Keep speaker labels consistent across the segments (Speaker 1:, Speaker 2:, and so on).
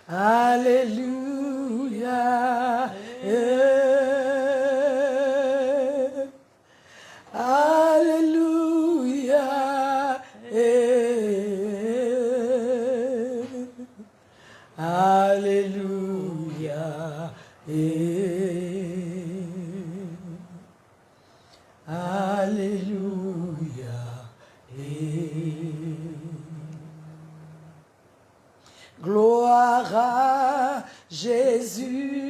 Speaker 1: Alléluia. Alléluia. Alléluia. Alléluia. Gloire à Jésus.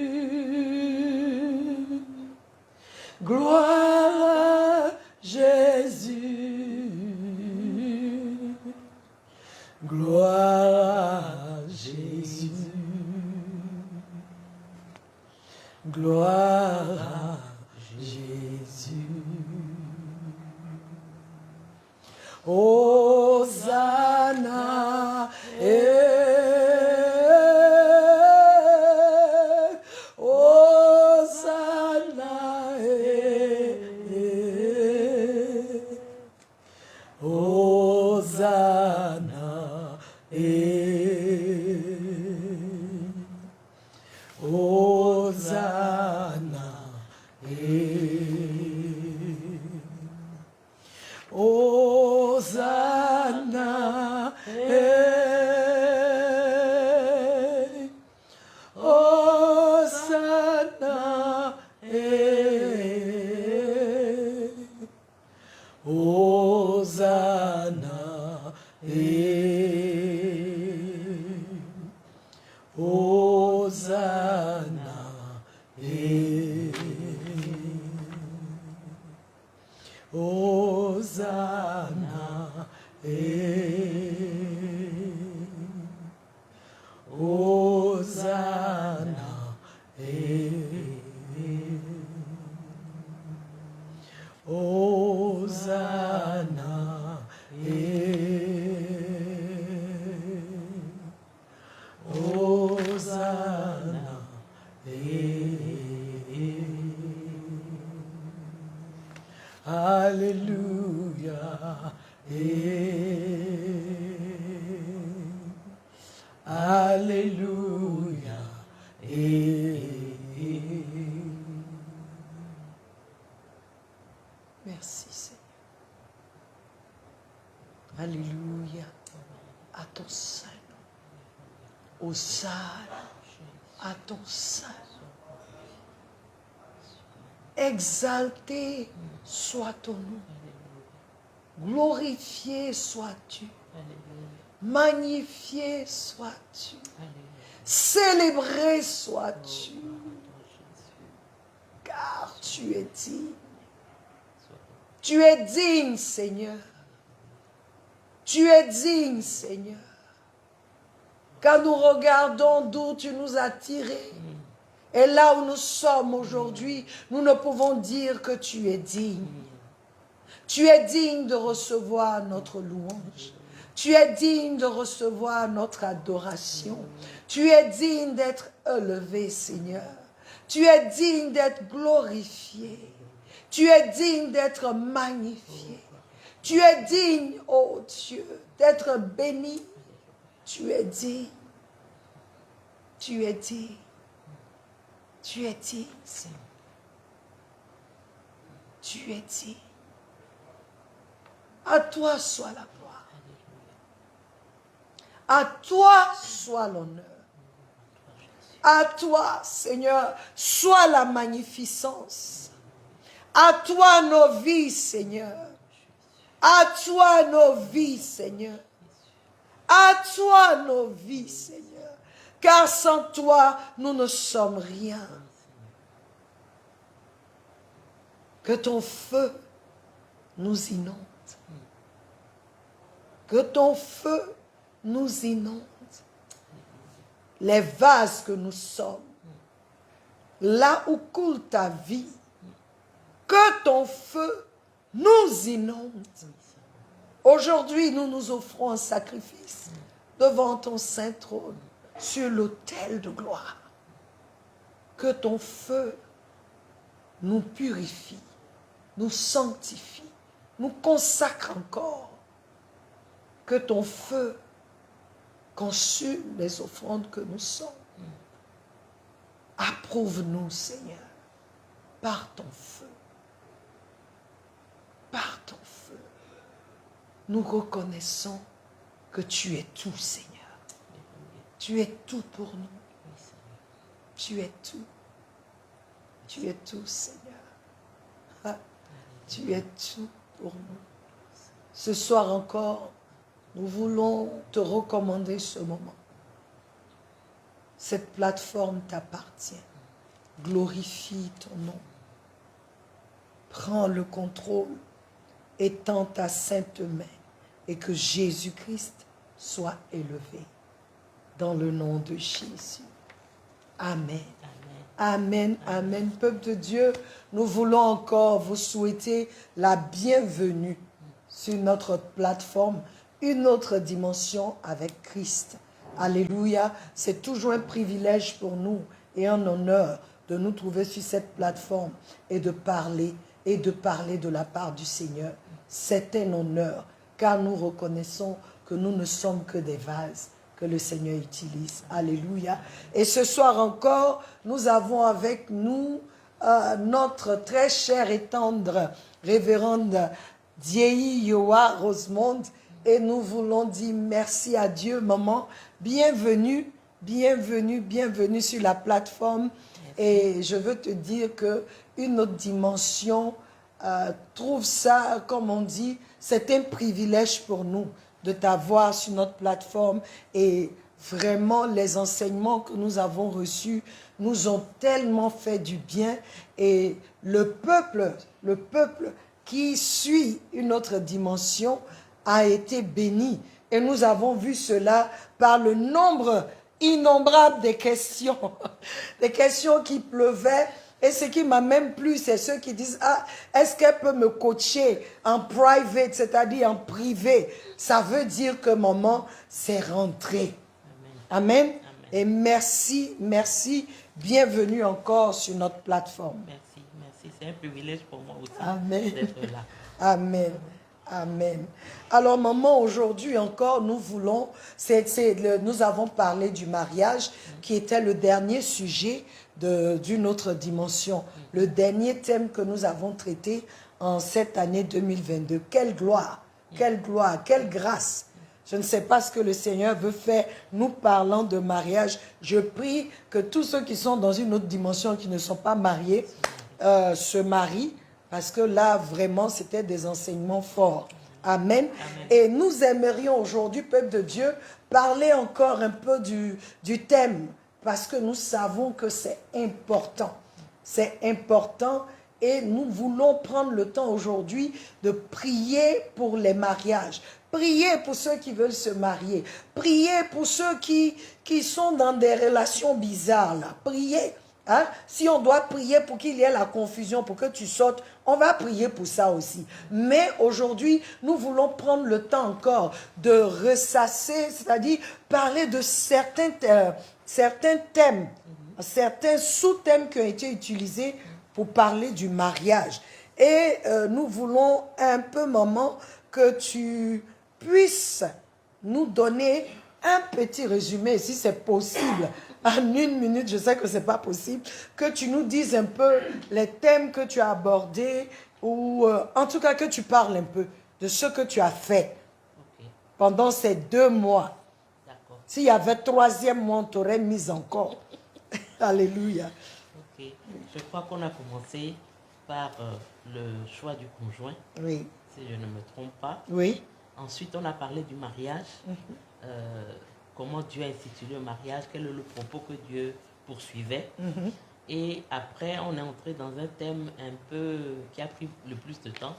Speaker 1: Gloire à Jésus. Gloire à Jésus. Gloire à Jésus. Hosanna. Hosanna. Hosanna. Hosanna. Hosanna. Hosanna. Hosanna. Hosanna. Hosanna. Hosanna. Hosanna. Hosanna. Alléluia. Alléluia. Merci Seigneur. Alléluia. À ton sein. Hosanna. À ton sein. Exalté soit ton nom. Glorifié sois-tu. Magnifié sois-tu. Célébré sois-tu. Car tu es digne. Tu es digne, Seigneur. Tu es digne, Seigneur. Quand nous regardons d'où tu nous as tirés, et là où nous sommes aujourd'hui, nous ne pouvons dire que tu es digne. Tu es digne de recevoir notre louange. Tu es digne de recevoir notre adoration. Tu es digne d'être élevé, Seigneur. Tu es digne d'être glorifié. Tu es digne d'être magnifié. Tu es digne, ô Dieu, d'être béni. Tu es digne. Tu es digne. Tu es digne, Seigneur. Tu es digne. À toi soit la gloire. À toi soit l'honneur. À toi, Seigneur, soit la magnificence. À toi nos vies, Seigneur. À toi nos vies, Seigneur. À toi nos vies, Seigneur. Car sans toi, nous ne sommes rien. Que ton feu nous inonde. Que ton feu nous inonde. Les vases que nous sommes. Là où coule ta vie. Que ton feu nous inonde. Aujourd'hui, nous nous offrons un sacrifice devant ton saint trône, sur l'autel de gloire. Que ton feu nous purifie, nous sanctifie, nous consacre encore. Que ton feu consume les offrandes que nous sommes. Approuve-nous, Seigneur, par ton feu. Par ton feu. Nous reconnaissons que tu es tout, Seigneur. Tu es tout pour nous. Tu es tout. Tu es tout, Seigneur. Ah, tu es tout pour nous. Ce soir encore, nous voulons te recommander ce moment. Cette plateforme t'appartient. Glorifie ton nom. Prends le contrôle. Étends ta sainte main et que Jésus-Christ soit élevé. Dans le nom de Jésus. Amen. Amen, amen. Peuple de Dieu, nous voulons encore vous souhaiter la bienvenue sur notre plateforme, une autre dimension avec Christ. Alléluia. C'est toujours un privilège pour nous et un honneur de nous trouver sur cette plateforme et de parler de la part du Seigneur. C'est un honneur car nous reconnaissons que nous ne sommes que des vases que le Seigneur utilise. Alléluia. Et ce soir encore, nous avons avec nous notre très chère et tendre révérende Diei Yoa Rosemonde. Et nous voulons dire merci à Dieu, maman. Bienvenue, bienvenue, bienvenue sur la plateforme. Et je veux te dire qu'une autre dimension, trouve ça, comme on dit, c'est un privilège pour nous de t'avoir sur notre plateforme. Et vraiment, les enseignements que nous avons reçus nous ont tellement fait du bien. Et le peuple qui suit une autre dimension a été béni. Et nous avons vu cela par le nombre innombrable des questions. Des questions qui pleuvaient. Et ce qui m'a même plu, c'est ceux qui disent, ah, est-ce qu'elle peut me coacher en private, c'est-à-dire en privé? Ça veut dire que maman, c'est rentré. Amen. Amen. Et merci, merci. Bienvenue encore sur notre plateforme. Merci, merci. C'est un privilège pour moi aussi d'être là. Amen. Amen. Alors, maman, aujourd'hui encore, nous voulons, nous avons parlé du mariage, qui était le dernier sujet d'une autre dimension. Le dernier thème que nous avons traité en cette année 2022. Quelle gloire, quelle grâce. Je ne sais pas ce que le Seigneur veut faire. Nous parlons de mariage. Je prie que tous ceux qui sont dans une autre dimension, qui ne sont pas mariés, se marient. Parce que là, vraiment, c'était des enseignements forts. Amen. Amen. Et nous aimerions aujourd'hui, peuple de Dieu, parler encore un peu du thème. Parce que nous savons que c'est important. C'est important. Et nous voulons prendre le temps aujourd'hui de prier pour les mariages. Prier pour ceux qui veulent se marier. Prier pour ceux qui sont dans des relations bizarres. Là. Prier. Hein? Si on doit prier pour qu'il y ait la confusion, pour que tu sortes, on va prier pour ça aussi. Mais aujourd'hui, nous voulons prendre le temps encore de ressasser, c'est-à-dire parler de certains thèmes, certains sous-thèmes qui ont été utilisés pour parler du mariage. Et nous voulons un peu, maman, que tu puisses nous donner un petit résumé, si c'est possible, en 1 minute, je sais que ce n'est pas possible, que tu nous dises un peu les thèmes que tu as abordés, ou en tout cas que tu parles un peu de ce que tu as fait pendant ces 2 mois. S'il y avait 3e mois, on t'aurait mis encore. Alléluia.
Speaker 2: Ok. Je crois qu'on a commencé par le choix du conjoint,
Speaker 1: oui,
Speaker 2: si je ne me trompe pas.
Speaker 1: Oui.
Speaker 2: Ensuite, on a parlé du mariage. Comment Dieu a institué le mariage, quel est le propos que Dieu poursuivait. Et après, on est entré dans un thème un peu qui a pris le plus de temps,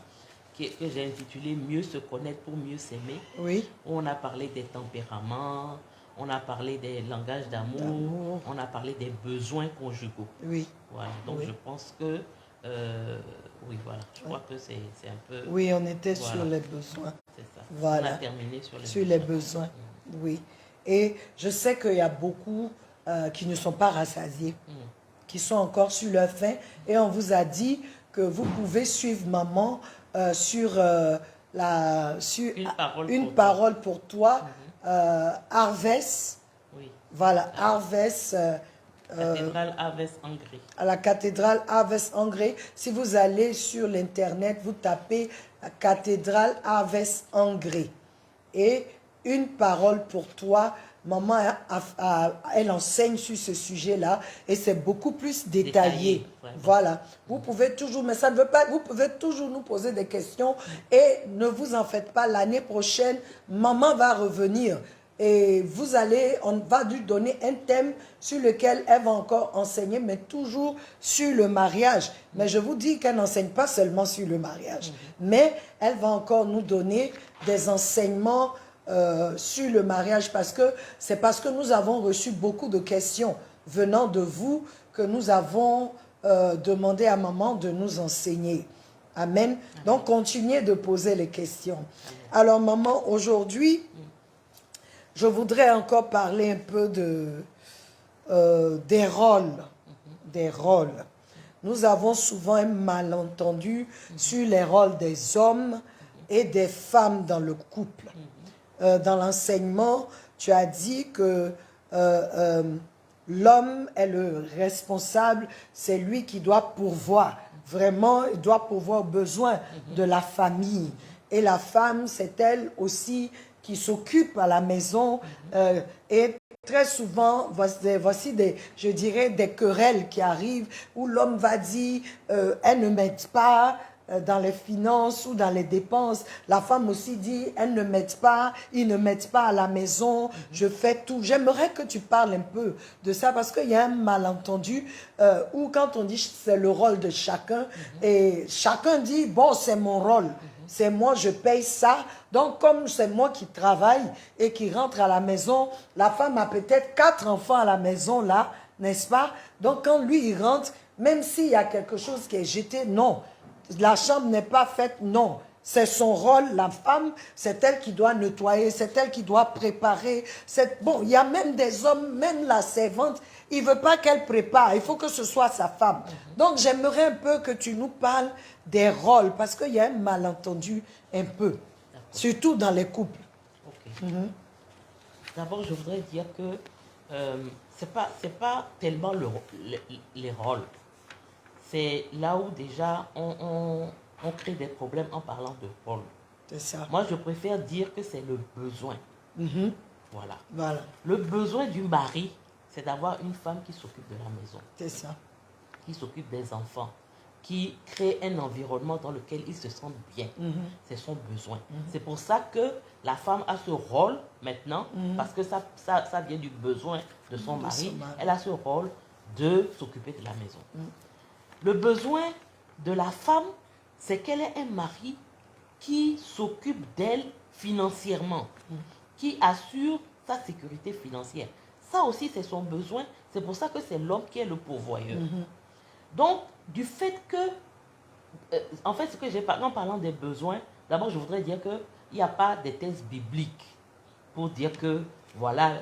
Speaker 2: que j'ai intitulé « Mieux se connaître pour mieux s'aimer ».
Speaker 1: Oui.
Speaker 2: On a parlé des tempéraments, on a parlé des langages d'amour, on a parlé des besoins conjugaux.
Speaker 1: Oui.
Speaker 2: Voilà, donc je pense que, oui, voilà, je crois que c'est un peu...
Speaker 1: Oui, on était sur les besoins.
Speaker 2: C'est ça.
Speaker 1: Voilà.
Speaker 2: On a terminé sur
Speaker 1: les besoins. Oui. Et je sais qu'il y a beaucoup qui ne sont pas rassasiés, qui sont encore sur leur faim. Et on vous a dit que vous pouvez suivre maman sur une parole pour toi Harvest.
Speaker 2: Oui.
Speaker 1: Voilà, Harvest.
Speaker 2: Cathédrale Harvest Angré.
Speaker 1: À la cathédrale Harvest Angré. Si vous allez sur l'internet, vous tapez cathédrale Harvest Angré. Et une parole pour toi. Maman, elle enseigne sur ce sujet-là et c'est beaucoup plus détaillé. Voilà. Vous pouvez toujours, mais ça ne veut pas, vous pouvez toujours nous poser des questions et ne vous en faites pas. L'année prochaine, maman va revenir et on va lui donner un thème sur lequel elle va encore enseigner, mais toujours sur le mariage. Mais je vous dis qu'elle n'enseigne pas seulement sur le mariage, mais elle va encore nous donner des enseignements sur le mariage, parce que c'est parce que nous avons reçu beaucoup de questions venant de vous que nous avons demandé à maman de nous enseigner. Amen. Amen. Donc, continuez de poser les questions. Amen. Alors, maman, aujourd'hui, je voudrais encore parler un peu des rôles. Des rôles. Nous avons souvent un malentendu sur les rôles des hommes et des femmes dans le couple. Dans l'enseignement, tu as dit que l'homme est le responsable, c'est lui qui doit pourvoir. Vraiment, il doit pourvoir aux besoins de la famille. Et la femme, c'est elle aussi qui s'occupe à la maison. Et très souvent, voici je dirais des querelles qui arrivent où l'homme va dire elle ne m'aide pas dans les finances ou dans les dépenses. La femme aussi dit, elle ne m'aide pas, ils ne m'aident pas à la maison, je fais tout. J'aimerais que tu parles un peu de ça parce qu'il y a un malentendu où quand on dit c'est le rôle de chacun et chacun dit, bon, c'est mon rôle, c'est moi, je paye ça. Donc, comme c'est moi qui travaille et qui rentre à la maison, la femme a peut-être 4 enfants à la maison là, n'est-ce pas? Donc, quand lui, il rentre, même s'il y a quelque chose qui est jeté, non. La chambre n'est pas faite, non. C'est son rôle, la femme, c'est elle qui doit nettoyer, c'est elle qui doit préparer. Bon, il y a même des hommes, même la servante, il ne veut pas qu'elle prépare, il faut que ce soit sa femme. Donc, j'aimerais un peu que tu nous parles des rôles, parce qu'il y a un malentendu un peu, surtout dans les couples.
Speaker 2: Ok. D'abord, je voudrais dire que c'est pas tellement les rôles. C'est là où déjà on crée des problèmes en parlant de rôle.
Speaker 1: C'est ça.
Speaker 2: Moi, je préfère dire que c'est le besoin. Voilà.
Speaker 1: Voilà.
Speaker 2: Le besoin du mari, c'est d'avoir une femme qui s'occupe de la maison.
Speaker 1: C'est ça.
Speaker 2: Qui s'occupe des enfants. Qui crée un environnement dans lequel ils se sentent bien. C'est son besoin. C'est pour ça que la femme a ce rôle maintenant, parce que ça vient du besoin de son mari. Elle a ce rôle de s'occuper de la maison. Le besoin de la femme, c'est qu'elle ait un mari qui s'occupe d'elle financièrement, qui assure sa sécurité financière. Ça aussi, c'est son besoin. C'est pour ça que c'est l'homme qui est le pourvoyeur. Donc, du fait que... en fait, ce que j'ai parlé en parlant des besoins, d'abord, je voudrais dire qu'il n'y a pas de texte biblique pour dire que, voilà,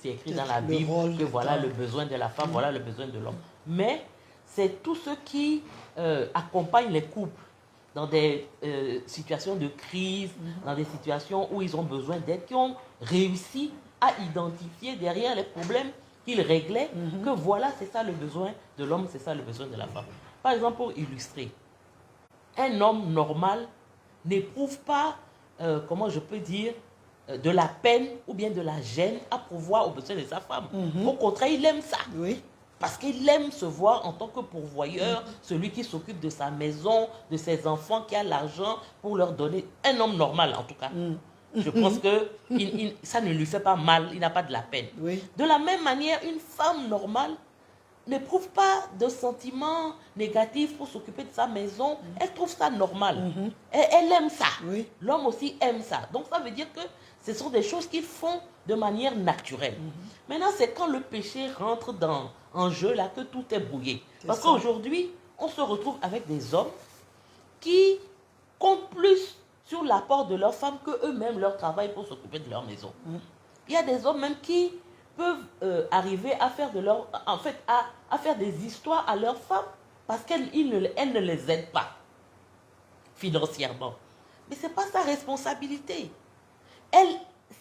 Speaker 2: c'est écrit dans la Bible que voilà le besoin de la femme, voilà le besoin de l'homme. Mais c'est tout ce qui accompagne les couples dans des situations de crise, dans des situations où ils ont besoin d'aide, qui ont réussi à identifier derrière les problèmes qu'ils réglaient, que voilà, c'est ça le besoin de l'homme, c'est ça le besoin de la femme. Par exemple, pour illustrer, un homme normal n'éprouve pas, comment je peux dire, de la peine ou bien de la gêne à pourvoir aux besoins de sa femme. Au contraire, il aime ça. Oui. Parce qu'il aime se voir en tant que pourvoyeur, celui qui s'occupe de sa maison, de ses enfants, qui a l'argent pour leur donner. Un homme normal, en tout cas. Je pense que ça ne lui fait pas mal, il n'a pas de la peine. Oui. De la même manière, une femme normale n'éprouve pas de sentiments négatifs pour s'occuper de sa maison. Elle trouve ça normal. Elle aime ça. Oui. L'homme aussi aime ça. Donc ça veut dire que ce sont des choses qu'ils font de manière naturelle. Maintenant, c'est quand le péché rentre en jeu là que tout est brouillé. Parce qu'aujourd'hui, on se retrouve avec des hommes qui comptent plus sur l'apport de leurs femmes qu'eux-mêmes leur travail pour s'occuper de leur maison. Il y a des hommes même qui peuvent arriver à faire à faire des histoires à leurs femmes parce qu'elles ne les aident pas financièrement. Mais ce n'est pas sa responsabilité.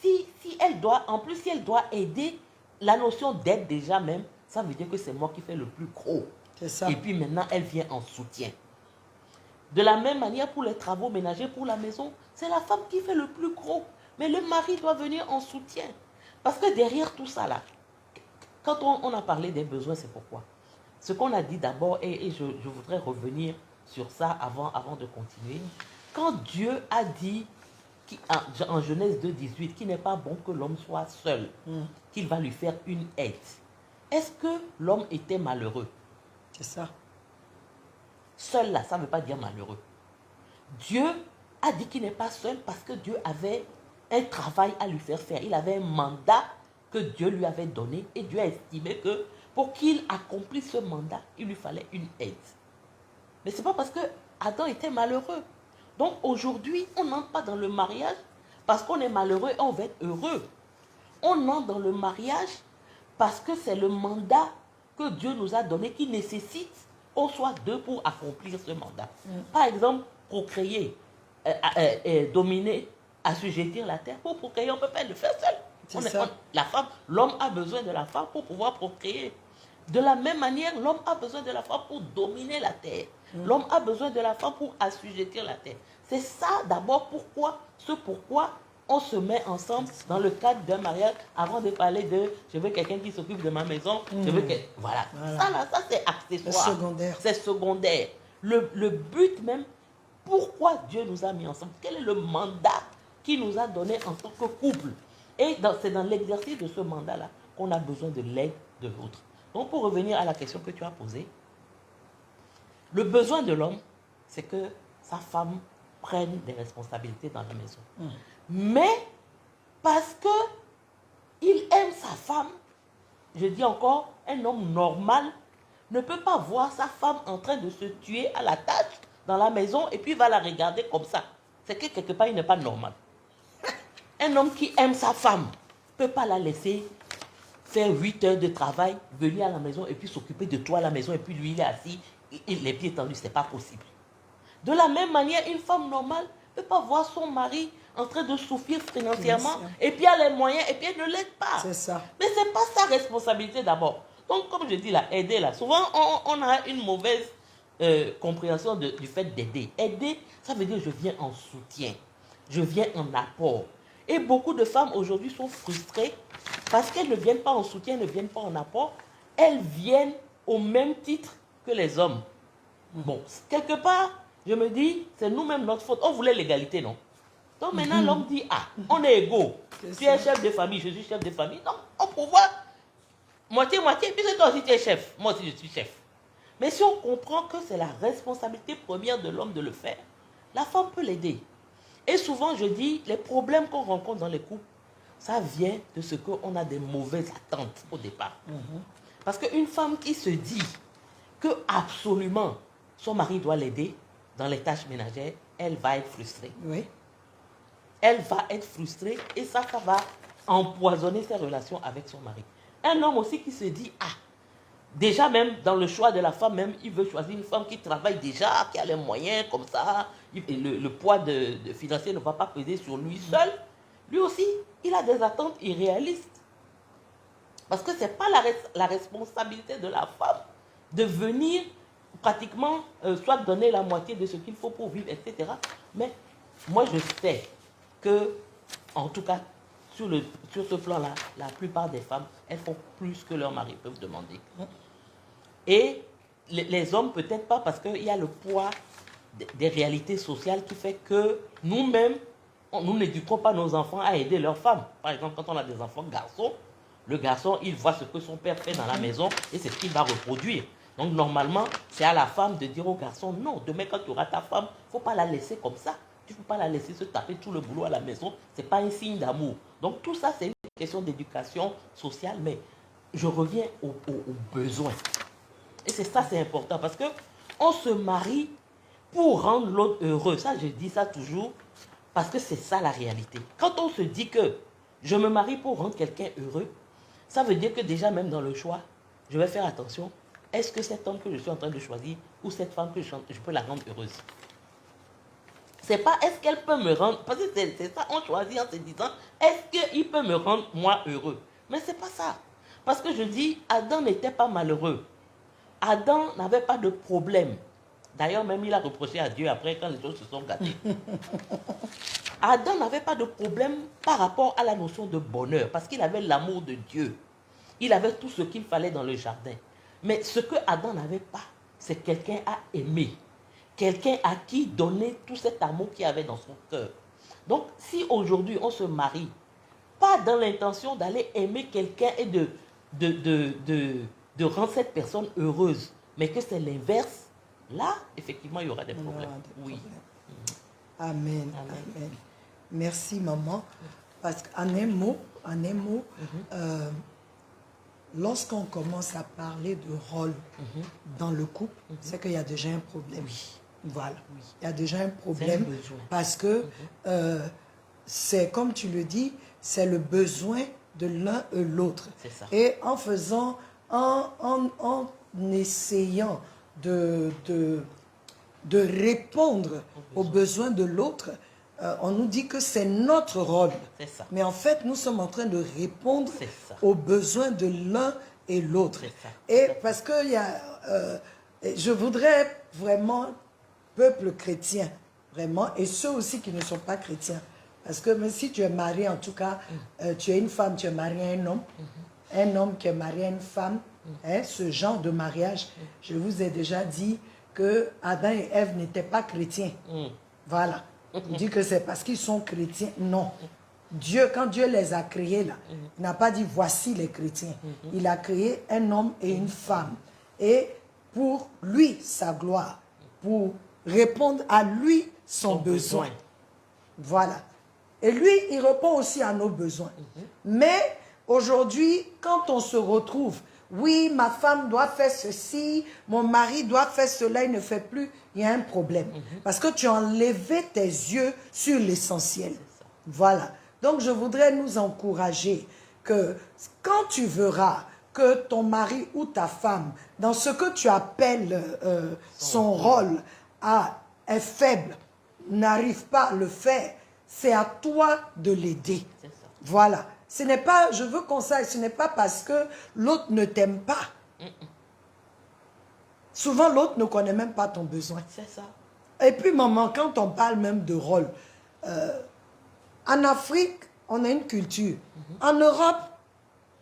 Speaker 2: si elle doit, en plus, si elle doit aider, la notion d'aide déjà même, ça veut dire que c'est moi qui fais le plus gros.
Speaker 1: C'est ça.
Speaker 2: Et puis maintenant, elle vient en soutien. De la même manière, pour les travaux ménagers, pour la maison, c'est la femme qui fait le plus gros. Mais le mari doit venir en soutien. Parce que derrière tout ça, là, quand on a parlé des besoins, c'est pourquoi. Ce qu'on a dit d'abord, et je voudrais revenir sur ça avant de continuer. Quand Dieu a dit, en Genèse 2,18, qu'il n'est pas bon que l'homme soit seul, qu'il va lui faire une aide, est-ce que l'homme était malheureux?
Speaker 1: C'est ça.
Speaker 2: Seul là, ça ne veut pas dire malheureux. Dieu a dit qu'il n'est pas seul parce que Dieu avait un travail à lui faire faire. Il avait un mandat que Dieu lui avait donné et Dieu a estimé que pour qu'il accomplisse ce mandat, il lui fallait une aide. Mais ce n'est pas parce que Adam était malheureux. Donc aujourd'hui, on n'entre pas dans le mariage parce qu'on est malheureux et on va être heureux. On entre dans le mariage parce que c'est le mandat que Dieu nous a donné qui nécessite qu'on soit deux pour accomplir ce mandat. Par exemple, procréer, dominer, assujettir la terre. Pour procréer, on ne peut pas le faire seul. L'homme a besoin de la femme pour pouvoir procréer. De la même manière, l'homme a besoin de la femme pour dominer la terre. L'homme a besoin de la femme pour assujettir la terre. C'est ça d'abord pourquoi on se met ensemble dans le cadre d'un mariage avant de parler de je veux quelqu'un qui s'occupe de ma maison. Je veux que, voilà. Ça c'est accessoire.
Speaker 1: C'est secondaire.
Speaker 2: C'est secondaire. Le but même, pourquoi Dieu nous a mis ensemble? Quel est le mandat qu'il nous a donné en tant que couple? Et c'est dans l'exercice de ce mandat-là qu'on a besoin de l'aide de l'autre. Donc pour revenir à la question que tu as posée, le besoin de l'homme, c'est que sa femme prenne des responsabilités dans la maison. Mais parce qu'il aime sa femme, je dis encore, un homme normal ne peut pas voir sa femme en train de se tuer à la tâche dans la maison et puis va la regarder comme ça. C'est que quelque part, il n'est pas normal. Un homme qui aime sa femme ne peut pas la laisser faire 8 heures de travail, venir à la maison et puis s'occuper de toi à la maison et puis lui, il est assis, les pieds tendus, ce n'est pas possible. De la même manière, une femme normale ne peut pas voir son mari en train de souffrir financièrement et puis elle a les moyens et puis elle ne l'aide pas.
Speaker 1: C'est ça.
Speaker 2: Mais ce n'est pas sa responsabilité d'abord. Donc, comme je dis là, aider là, souvent on a une mauvaise compréhension du fait d'aider. Aider, ça veut dire je viens en soutien, je viens en apport. Et beaucoup de femmes aujourd'hui sont frustrées parce qu'elles ne viennent pas en soutien, ne viennent pas en apport. Elles viennent au même titre que les hommes. Bon, quelque part, je me dis, c'est nous-mêmes notre faute. On voulait l'égalité, non? Donc maintenant, l'homme dit, on est égaux. Tu es chef de famille, je suis chef de famille. Donc, on peut voir moitié-moitié, puisque toi aussi tu es chef. Moi aussi je suis chef. Mais si on comprend que c'est la responsabilité première de l'homme de le faire, la femme peut l'aider. Et souvent, je dis, les problèmes qu'on rencontre dans les couples, ça vient de ce qu'on a des mauvaises attentes au départ. Parce qu'une femme qui se dit que absolument son mari doit l'aider dans les tâches ménagères, elle va être frustrée.
Speaker 1: Oui.
Speaker 2: Elle va être frustrée et ça va empoisonner ses relations avec son mari. Un homme aussi qui se dit, déjà même dans le choix de la femme, même, il veut choisir une femme qui travaille déjà, qui a les moyens comme ça, le poids de financier ne va pas peser sur lui seul. Lui aussi, il a des attentes irréalistes. Parce que ce n'est pas la responsabilité de la femme de venir pratiquement, soit donner la moitié de ce qu'il faut pour vivre, etc. Mais moi, je sais que, en tout cas, sur ce plan-là, la plupart des femmes, elles font plus que leurs maris peuvent demander. Et les hommes, peut-être pas, parce qu'il y a le poids des réalités sociales qui fait que nous-mêmes, nous n'éduquons pas nos enfants à aider leurs femmes. Par exemple, quand on a des enfants garçons, le garçon, il voit ce que son père fait dans la maison et c'est ce qu'il va reproduire. Donc, normalement, c'est à la femme de dire au garçon, non, demain, quand tu auras ta femme, il ne faut pas la laisser comme ça. Tu ne peux pas la laisser se taper tout le boulot à la maison. Ce n'est pas un signe d'amour. Donc, tout ça, c'est une question d'éducation sociale, mais je reviens aux besoins. Et c'est ça, c'est important, parce qu'on se marie pour rendre l'autre heureux. Ça, je dis ça toujours, parce que c'est ça la réalité. Quand on se dit que je me marie pour rendre quelqu'un heureux, ça veut dire que déjà, même dans le choix, je vais faire attention. Est-ce que cet homme que je suis en train de choisir ou cette femme que je peux la rendre heureuse? c'est pas est-ce qu'elle peut me rendre, parce que c'est ça, on choisit en se disant, est-ce qu'il peut me rendre moi heureux? Mais c'est pas ça. Parce que je dis, Adam n'était pas malheureux. Adam n'avait pas de problème. D'ailleurs, même il a reproché à Dieu après quand les choses se sont gâtées. Adam n'avait pas de problème par rapport à la notion de bonheur, parce qu'il avait l'amour de Dieu. Il avait tout ce qu'il fallait dans le jardin. Mais ce que Adam n'avait pas, c'est quelqu'un à aimer. Quelqu'un à qui donner tout cet amour qu'il avait dans son cœur. Donc, si aujourd'hui on se marie, pas dans l'intention d'aller aimer quelqu'un et de rendre cette personne heureuse, mais que c'est l'inverse, là, effectivement, il y aura des problèmes. Oui.
Speaker 1: Amen. Amen. Merci, maman. Parce qu'en un mot, lorsqu'on commence à parler de rôle dans le couple, c'est qu'il y a déjà un problème.
Speaker 2: Oui.
Speaker 1: Voilà. Oui. Il y a déjà un problème parce que c'est, comme tu le dis, c'est le besoin de l'un et l'autre. Et en faisant, en essayant de répondre aux besoins de l'autre, on nous dit que c'est notre rôle. Mais en fait, nous sommes en train de répondre aux besoins de l'un et l'autre. Et parce que je voudrais vraiment, peuple chrétien, vraiment, et ceux aussi qui ne sont pas chrétiens, parce que même si tu es marié, en tout cas, tu es une femme, tu es marié à un homme qui est marié à une femme, hein, ce genre de mariage, je vous ai déjà dit que Adam et Ève n'étaient pas chrétiens. Voilà. On dit que c'est parce qu'ils sont chrétiens. Non. Dieu, quand Dieu les a créés là, il n'a pas dit voici les chrétiens. Il a créé un homme et une femme. Et pour lui, sa gloire, pour répondre à lui, son besoin. Voilà. Et lui, il répond aussi à nos besoins. Mais aujourd'hui, quand on se retrouve, oui, ma femme doit faire ceci, mon mari doit faire cela, il ne fait plus, il y a un problème. Parce que tu as enlevé tes yeux sur l'essentiel. Voilà. Donc, je voudrais nous encourager que quand tu verras que ton mari ou ta femme, dans ce que tu appelles son rôle, est faible, n'arrive pas à le faire, c'est à toi de l'aider. Voilà. Ce n'est pas, je veux qu'on sache, ce n'est pas parce que l'autre ne t'aime pas. Souvent, l'autre ne connaît même pas ton besoin.
Speaker 2: C'est ça.
Speaker 1: Et puis, maman, quand on parle même de rôle, en Afrique, on a une culture. En Europe,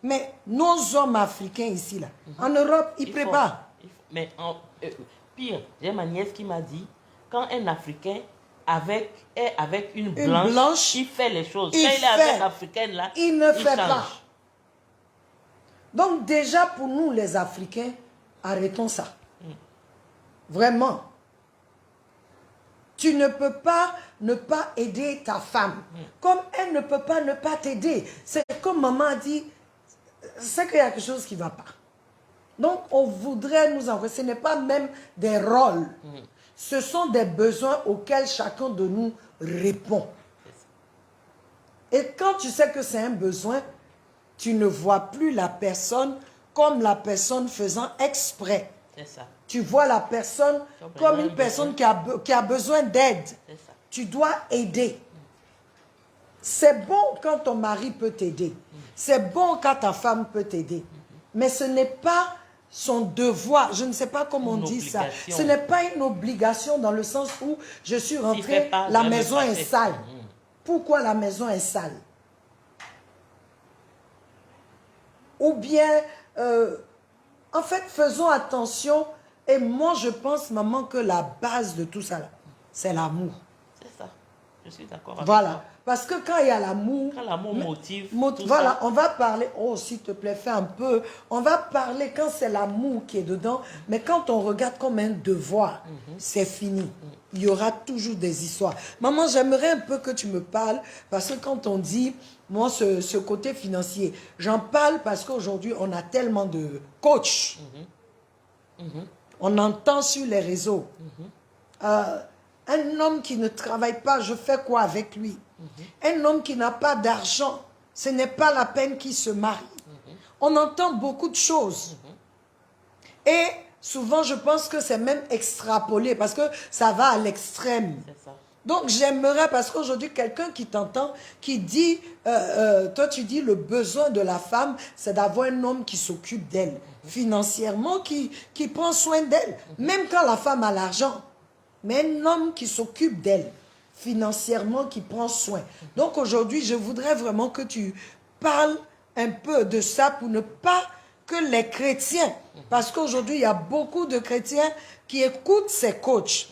Speaker 1: mais nos hommes africains ici, là, en Europe, ils préparent.
Speaker 2: Mais pire, j'ai ma nièce qui m'a dit, quand un Africain est avec une blanche, il fait les choses. Quand il est avec une africaine, là,
Speaker 1: il ne fait pas. Donc déjà, pour nous, les Africains, arrêtons ça. Vraiment. Tu ne peux pas ne pas aider ta femme. Comme elle ne peut pas ne pas t'aider. C'est comme maman a dit, c'est qu'il y a quelque chose qui ne va pas. Donc, on voudrait nous envoyer. Ce n'est pas même des rôles. Ce sont des besoins auxquels chacun de nous répond. Et quand tu sais que c'est un besoin, tu ne vois plus la personne comme la personne faisant exprès.
Speaker 2: C'est ça.
Speaker 1: Tu vois la personne comme une personne qui a besoin d'aide. Tu dois aider. C'est bon quand ton mari peut t'aider. C'est bon quand ta femme peut t'aider. Mais ce n'est pas son devoir. Je ne sais pas comment on dit ça. Ce n'est pas une obligation dans le sens où je suis rentrée, la maison est sale. Pourquoi la maison est sale? Ou bien, en fait, faisons attention. Et moi, je pense, maman, que la base de tout ça, c'est l'amour.
Speaker 2: C'est ça. Je suis d'accord avec
Speaker 1: voilà.
Speaker 2: toi.
Speaker 1: Parce que quand il y a l'amour...
Speaker 2: Quand l'amour motive...
Speaker 1: Voilà, ça. On va parler... Oh, s'il te plaît, fais un peu. On va parler quand c'est l'amour qui est dedans. Mais quand on regarde comme un devoir, c'est fini. Il y aura toujours des histoires. Maman, j'aimerais un peu que tu me parles. Parce que quand on dit... Moi, ce côté financier, j'en parle parce qu'aujourd'hui, on a tellement de coachs. On entend sur les réseaux. Un homme qui ne travaille pas, je fais quoi avec lui? Un homme qui n'a pas d'argent, ce n'est pas la peine qu'il se marie. On entend beaucoup de choses. Et souvent, je pense que c'est même extrapolé parce que ça va à l'extrême. Donc j'aimerais, parce qu'aujourd'hui, quelqu'un qui t'entend, qui dit, toi tu dis le besoin de la femme, c'est d'avoir un homme qui s'occupe d'elle, financièrement, qui prend soin d'elle, même quand la femme a l'argent. Mais un homme qui s'occupe d'elle, financièrement, qui prend soin. Donc aujourd'hui, je voudrais vraiment que tu parles un peu de ça pour ne pas que les chrétiens, parce qu'aujourd'hui, il y a beaucoup de chrétiens qui écoutent ces coachs,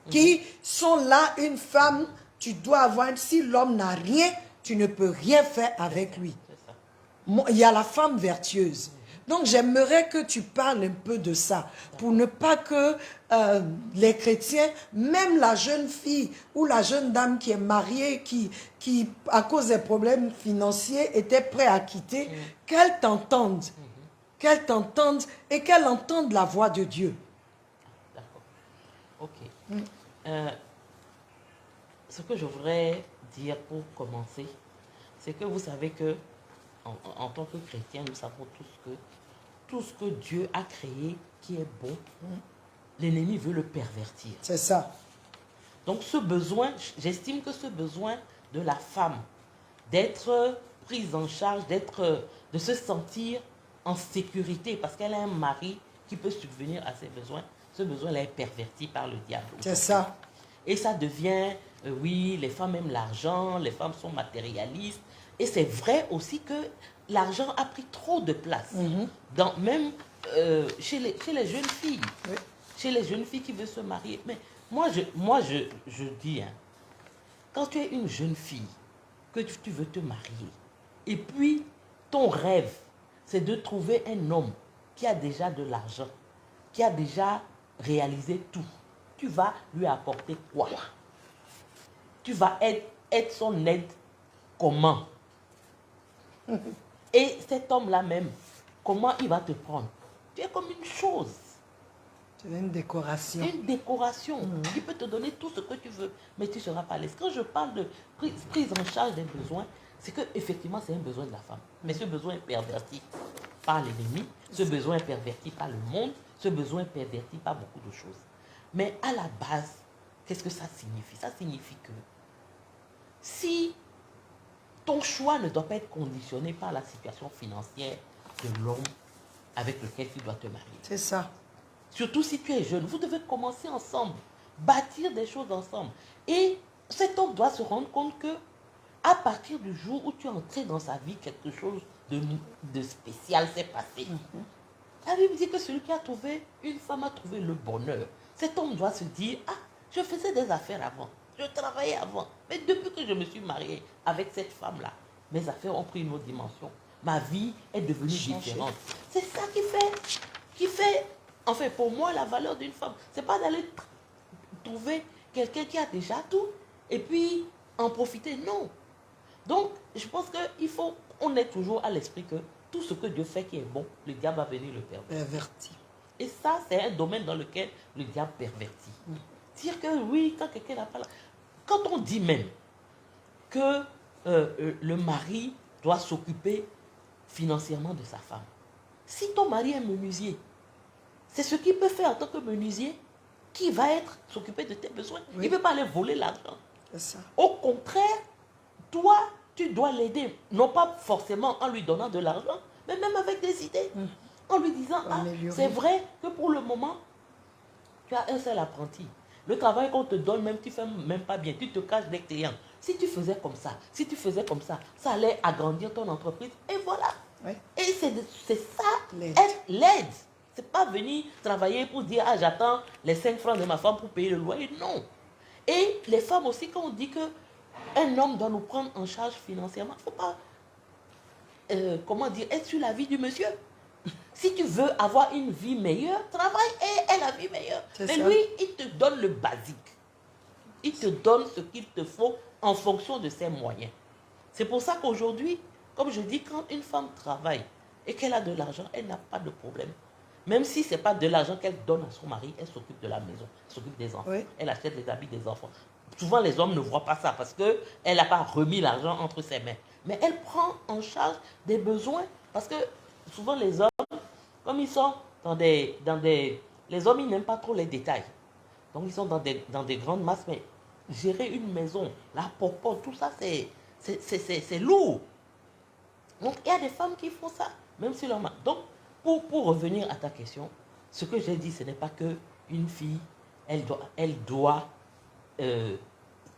Speaker 1: qui sont là, une femme, tu dois avoir, si l'homme n'a rien, tu ne peux rien faire avec lui. Il y a la femme vertueuse. Donc j'aimerais que tu parles un peu de ça, pour ne pas que les chrétiens, même la jeune fille ou la jeune dame qui est mariée, qui à cause des problèmes financiers, était prête à quitter, qu'elle t'entende et qu'elle entende la voix de Dieu.
Speaker 2: D'accord. Ok. Ce que je voudrais dire pour commencer, c'est que vous savez que en tant que chrétien, nous savons tous que tout ce que Dieu a créé qui est bon, l'ennemi veut le pervertir.
Speaker 1: C'est ça.
Speaker 2: Donc ce besoin, j'estime que ce besoin de la femme d'être prise en charge, de se sentir en sécurité parce qu'elle a un mari qui peut subvenir à ses besoins, ce besoin-là est perverti par le diable.
Speaker 1: C'est ça.
Speaker 2: Et ça devient, oui, les femmes aiment l'argent, les femmes sont matérialistes. Et c'est vrai aussi que l'argent a pris trop de place, même chez les jeunes filles.
Speaker 1: Oui.
Speaker 2: Chez les jeunes filles qui veulent se marier. Mais moi, je dis, hein, quand tu es une jeune fille, que tu veux te marier, et puis ton rêve, c'est de trouver un homme qui a déjà de l'argent, qui a déjà réalisé tout, tu vas lui apporter quoi? Tu vas être son aide comment? Et cet homme-là même, comment il va te prendre? Tu es comme une chose.
Speaker 1: C'est une décoration.
Speaker 2: Une décoration. Il peut te donner tout ce que tu veux, mais tu ne seras pas à l'aise. Quand je parle de prise en charge des besoins, c'est qu'effectivement, c'est un besoin de la femme. Mais ce besoin est perverti par l'ennemi, ce besoin est perverti par le monde, ce besoin est perverti par beaucoup de choses. Mais à la base, qu'est-ce que ça signifie? Ça signifie que si ton choix ne doit pas être conditionné par la situation financière de l'homme avec lequel tu dois te marier.
Speaker 1: C'est ça.
Speaker 2: Surtout si tu es jeune, vous devez commencer ensemble, bâtir des choses ensemble. Et cet homme doit se rendre compte que à partir du jour où tu es entré dans sa vie, quelque chose de spécial s'est passé. La Bible dit que celui qui a trouvé une femme a trouvé le bonheur. Cet homme doit se dire, ah, je faisais des affaires avant, je travaillais avant, mais depuis que je me suis marié avec cette femme-là, mes affaires ont pris une autre dimension. Ma vie est devenue différente. C'est ça qui fait, enfin pour moi, la valeur d'une femme. C'est pas d'aller trouver quelqu'un qui a déjà tout et puis en profiter, non. Donc, je pense qu'il faut, on est toujours à l'esprit que tout ce que Dieu fait qui est bon, le diable va venir le pervertir. Et ça, c'est un domaine dans lequel le diable pervertit. Dire que oui, quand quelqu'un n'a pas la... Quand on dit même que le mari doit s'occuper financièrement de sa femme. Si ton mari est menuisier, c'est ce qu'il peut faire en tant que menuisier qui va s'occuper de tes besoins. Oui. Il ne peut pas aller voler l'argent. Au contraire, toi, tu dois l'aider. Non pas forcément en lui donnant de l'argent, mais même avec des idées. En lui disant, ah, c'est vrai que pour le moment, tu as un seul apprenti. Le travail qu'on te donne, même tu ne fais même pas bien. Tu te caches des clients. Si tu faisais comme ça, ça allait agrandir ton entreprise. Et voilà. Oui. Et c'est ça, être l'aide. Ce n'est pas venir travailler pour dire, ah, j'attends les 5 francs de ma femme pour payer le loyer. Non. Et les femmes aussi, quand on dit qu'un homme doit nous prendre en charge financièrement, il ne faut pas, être sur la vie du monsieur. Si tu veux avoir une vie meilleure, travaille et aie la vie meilleure. Mais lui, il te donne le basique. Il te donne ce qu'il te faut en fonction de ses moyens. C'est pour ça qu'aujourd'hui, comme je dis, quand une femme travaille et qu'elle a de l'argent, elle n'a pas de problème. Même si ce n'est pas de l'argent qu'elle donne à son mari, elle s'occupe de la maison, elle s'occupe des enfants. Oui. Elle achète les habits des enfants. Souvent, les hommes ne voient pas ça parce qu'elle n'a pas remis l'argent entre ses mains. Mais elle prend en charge des besoins parce que souvent, les hommes, comme ils sont dans des... Les hommes, ils n'aiment pas trop les détails. Donc, ils sont dans des grandes masses, mais gérer une maison, la popote, tout ça, c'est lourd. Donc, il y a des femmes qui font ça, même si leur mari. Donc, pour revenir à ta question, ce que j'ai dit, ce n'est pas qu'une fille, elle doit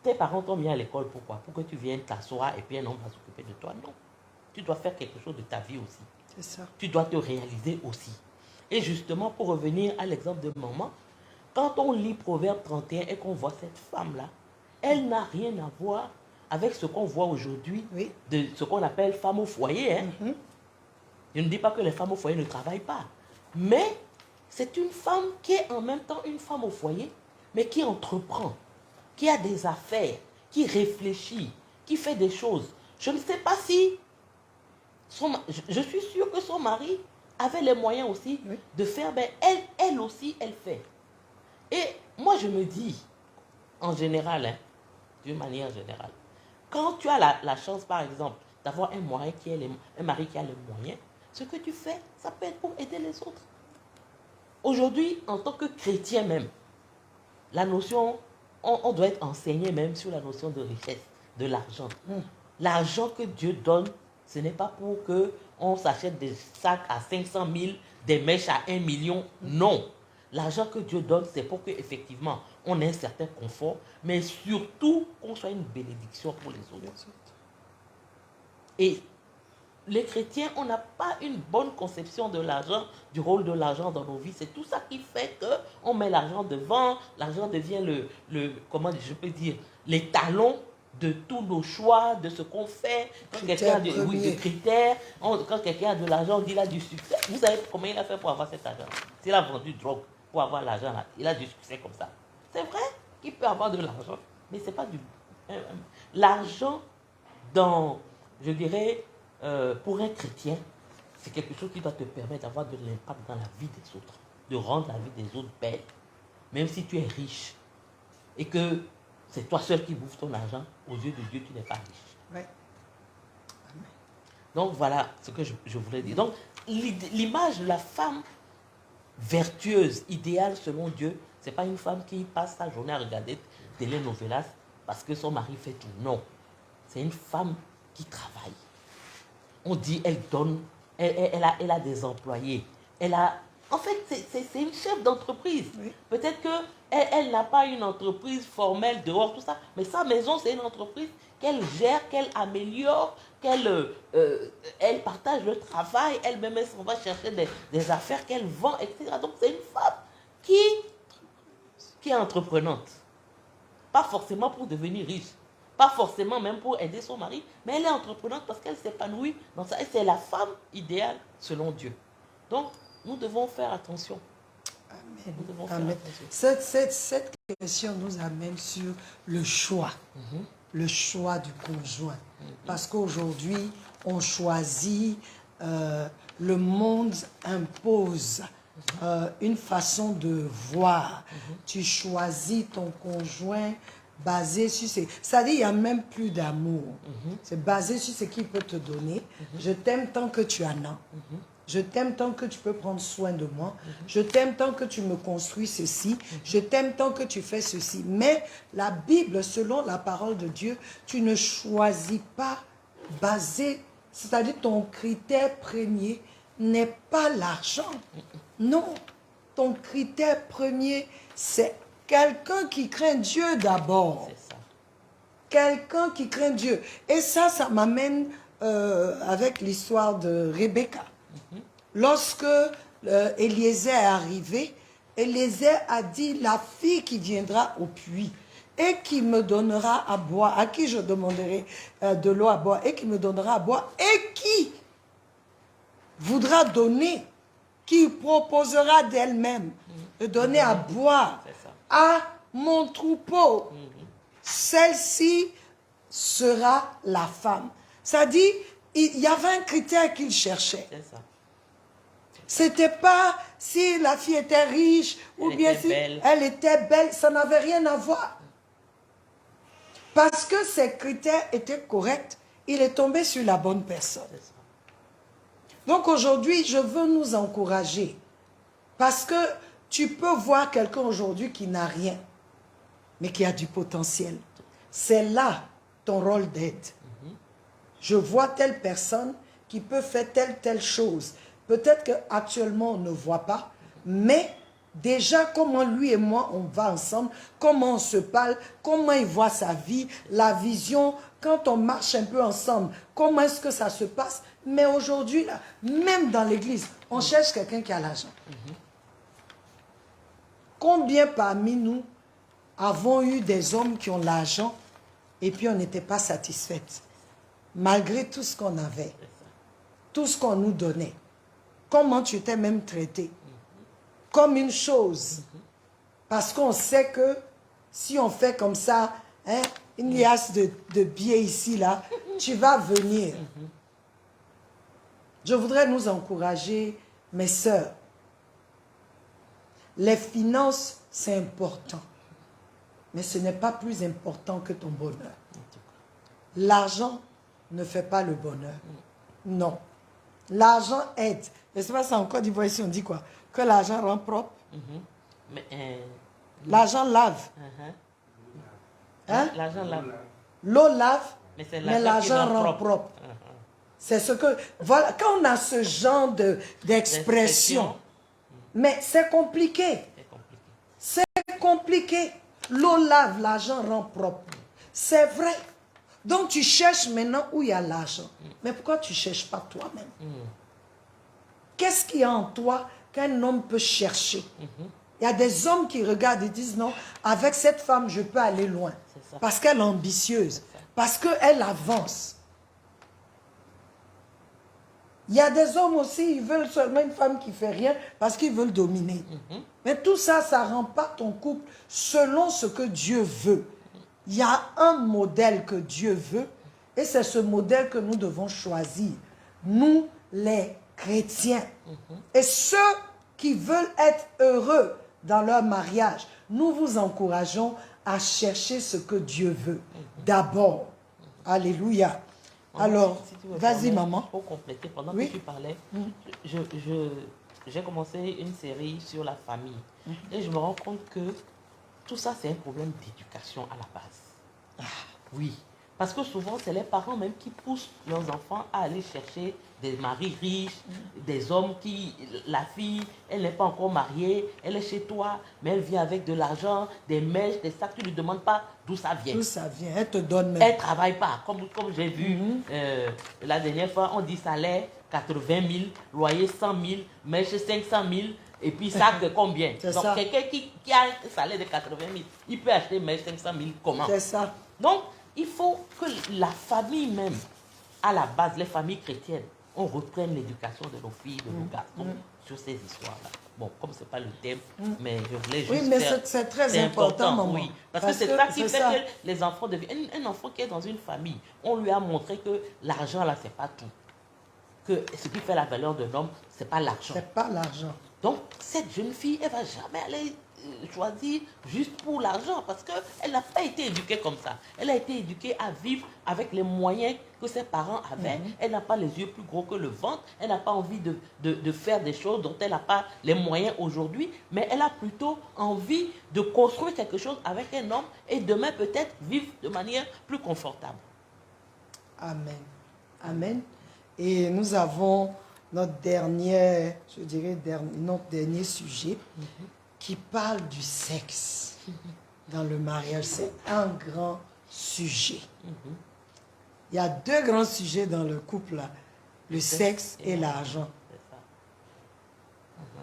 Speaker 2: tes parents t'ont mis à l'école, pourquoi? Pour que tu viennes t'asseoir et puis un homme va s'occuper de toi. Non. Tu dois faire quelque chose de ta vie aussi.
Speaker 1: C'est ça.
Speaker 2: Tu dois te réaliser aussi. Et justement, pour revenir à l'exemple de maman, quand on lit Proverbe 31 et qu'on voit cette femme-là, elle n'a rien à voir avec ce qu'on voit aujourd'hui,
Speaker 1: Oui.
Speaker 2: de ce qu'on appelle femme au foyer. Hein.
Speaker 1: Mhm.
Speaker 2: Je ne dis pas que les femmes au foyer ne travaillent pas. Mais c'est une femme qui est en même temps une femme au foyer, mais qui entreprend, qui a des affaires, qui réfléchit, qui fait des choses. Je ne sais pas si... je suis sûre que son mari avait les moyens aussi
Speaker 1: Oui.
Speaker 2: de faire, mais elle aussi, elle fait. Et moi, je me dis, en général, hein, d'une manière générale, quand tu as la chance, par exemple, d'avoir un mari qui a les moyens, ce que tu fais, ça peut être pour aider les autres. Aujourd'hui, en tant que chrétien même, la notion, on doit être enseigné même sur la notion de richesse, de l'argent. L'argent que Dieu donne, ce n'est pas pour qu'on s'achète des sacs à 500 000, des mèches à 1 million. Non. L'argent que Dieu donne, c'est pour qu'effectivement, on ait un certain confort, mais surtout qu'on soit une bénédiction pour les autres. Et les chrétiens, on n'a pas une bonne conception de l'argent, du rôle de l'argent dans nos vies. C'est tout ça qui fait qu'on met l'argent devant, l'argent devient comment je peux dire, les talons de tous nos choix, de ce qu'on fait. Quand quelqu'un a de critères, quand quelqu'un a de l'argent, on dit qu'il a du succès. Vous savez combien il a fait pour avoir cet argent? S'il a vendu drogue pour avoir l'argent là, il a du succès comme ça. C'est vrai qu'il peut avoir de l'argent, mais c'est pas du... l'argent dans, je dirais, pour un chrétien, c'est quelque chose qui doit te permettre d'avoir de l'impact dans la vie des autres, de rendre la vie des autres belle. Même si tu es riche et que c'est toi seul qui bouffes ton argent, aux yeux de Dieu, tu n'es pas riche.
Speaker 1: Oui.
Speaker 2: Donc voilà ce que je voulais dire. Donc l'image de la femme vertueuse, idéale selon Dieu, ce n'est pas une femme qui passe sa journée à regarder telenovelas parce que son mari fait tout. Non. C'est une femme qui travaille. On dit, elle donne, elle a des employés. En fait, c'est une chef d'entreprise. Oui. Peut-être qu'elle n'a pas une entreprise formelle dehors, tout ça, mais sa maison, c'est une entreprise qu'elle gère, qu'elle améliore, elle partage le travail, elle-même, elle s'en va chercher des affaires qu'elle vend, etc. Donc, c'est une femme qui est entreprenante. Pas forcément pour devenir riche. Pas forcément même pour aider son mari, mais elle est entreprenante parce qu'elle s'épanouit dans ça. Et c'est la femme idéale selon Dieu. Donc, nous devons faire attention.
Speaker 1: Amen.
Speaker 2: Nous devons faire attention.
Speaker 1: Cette question nous amène sur le choix. Le choix du conjoint. Parce qu'aujourd'hui, on choisit, le monde impose une façon de voir. Tu choisis ton conjoint basé sur c'est-à-dire, il n'y a même plus d'amour. C'est basé sur ce qu'il peut te donner. Je t'aime tant que tu en as. Je t'aime tant que tu peux prendre soin de moi. Je t'aime tant que tu me construis ceci. Je t'aime tant que tu fais ceci. Mais la Bible, selon la parole de Dieu, tu ne choisis pas basé, c'est-à-dire ton critère premier n'est pas l'argent. Non, ton critère premier, c'est quelqu'un qui craint Dieu d'abord.
Speaker 2: C'est ça.
Speaker 1: Quelqu'un qui craint Dieu. Et ça m'amène avec l'histoire de Rebecca. Lorsque Eliezer est arrivé, Eliezer a dit, la fille qui viendra au puits et qui me donnera à boire, à qui je demanderai de l'eau à boire et qui me donnera à boire et qui voudra donner, qui proposera d'elle-même de donner à boire à mon troupeau. Celle-ci sera la femme. Ça dit, il y avait un critère qu'il cherchait. C'était pas si la fille était riche ou bien si elle était belle, ça n'avait rien à voir. Parce que ses critères étaient corrects, il est tombé sur la bonne personne. Donc aujourd'hui, je veux nous encourager. Parce que tu peux voir quelqu'un aujourd'hui qui n'a rien. mais qui a du potentiel. C'est là ton rôle d'aide. Je vois telle personne qui peut faire telle chose. Peut-être qu'actuellement, on ne voit pas, mais déjà, comment lui et moi, on va ensemble, comment on se parle, comment il voit sa vie, la vision, quand on marche un peu ensemble, comment est-ce que ça se passe. Mais aujourd'hui, là, même dans l'église, on cherche quelqu'un qui a l'argent. Combien parmi nous avons eu des hommes qui ont l'argent et puis on n'était pas satisfaites, malgré tout ce qu'on avait, tout ce qu'on nous donnait. Comment tu t'es même traité? Comme une chose. Parce qu'on sait que si on fait comme ça, hein, une liasse de billets ici, là, tu vas venir. Je voudrais nous encourager, mes sœurs. Les finances, c'est important. Mais ce n'est pas plus important que ton bonheur. L'argent ne fait pas le bonheur. Non. L'argent aide. Mais c'est pas ça en Côte d'Ivoire ici, on dit quoi? Que l'argent rend propre. L'argent lave. Hein?
Speaker 2: L'argent lave.
Speaker 1: L'eau lave,
Speaker 2: mais
Speaker 1: l'argent rend propre. C'est ce que... Voilà, quand on a ce genre d'expression, mais c'est compliqué. C'est compliqué. L'eau lave, l'argent rend propre. C'est vrai. Donc tu cherches maintenant où il y a l'argent. Mais pourquoi tu ne cherches pas toi-même? Qu'est-ce qu'il y a en toi qu'un homme peut chercher? Il y a des hommes qui regardent et disent non, avec cette femme, je peux aller loin. Parce qu'elle est ambitieuse. Parce qu'elle avance. Il y a des hommes aussi, ils veulent seulement une femme qui ne fait rien parce qu'ils veulent dominer. Mais tout ça, ça ne rend pas ton couple selon ce que Dieu veut. Il y a un modèle que Dieu veut et c'est ce modèle que nous devons choisir. Nous, les chrétiens. Et ceux qui veulent être heureux dans leur mariage, nous vous encourageons à chercher ce que Dieu veut. D'abord. Alléluia. Alors,
Speaker 2: si
Speaker 1: vas-y maman.
Speaker 2: Pour compléter, pendant que tu parlais, j'ai commencé une série sur la famille. Et je me rends compte que tout ça, c'est un problème d'éducation à la base. Oui. Parce que souvent, c'est les parents même qui poussent leurs enfants à aller chercher des maris riches, des hommes qui... La fille, elle n'est pas encore mariée, elle est chez toi, mais elle vient avec de l'argent, des mèches, des sacs. Tu ne lui demandes pas d'où ça vient.
Speaker 1: D'où ça vient, elle te donne même.
Speaker 2: Elle ne travaille pas. Comme j'ai vu la dernière fois, on dit salaire 80 000, loyer 100 000, mèche 500 000. Et puis sac combien? Donc quelqu'un qui a un salaire de 80 000, il peut acheter mèche 500 000 comment? C'est ça. Donc, il faut que la famille même, à la base, les familles chrétiennes, on reprenne l'éducation de nos filles, de nos garçons sur ces histoires-là. Bon, comme ce n'est pas le thème, mais je voulais juste...
Speaker 1: Oui, mais c'est très important, maman.
Speaker 2: Oui, parce que c'est ça qui fait que les enfants deviennent... Un enfant qui est dans une famille, on lui a montré que l'argent, là, c'est pas tout. Que ce qui fait la valeur d'un homme, c'est pas l'argent.
Speaker 1: C'est pas l'argent.
Speaker 2: Donc, cette jeune fille, elle ne va jamais aller choisir juste pour l'argent parce qu'elle n'a pas été éduquée comme ça. Elle a été éduquée à vivre avec les moyens que ses parents avaient. Elle n'a pas les yeux plus gros que le ventre. Elle n'a pas envie de faire des choses dont elle n'a pas les moyens aujourd'hui, mais elle a plutôt envie de construire quelque chose avec un homme et demain peut-être vivre de manière plus confortable.
Speaker 1: Amen. Amen. Et nous avons notre dernier, je dirais, notre dernier sujet qui parle du sexe dans le mariage. C'est un grand sujet. Il y a deux grands sujets dans le couple, là, le sexe et l'argent.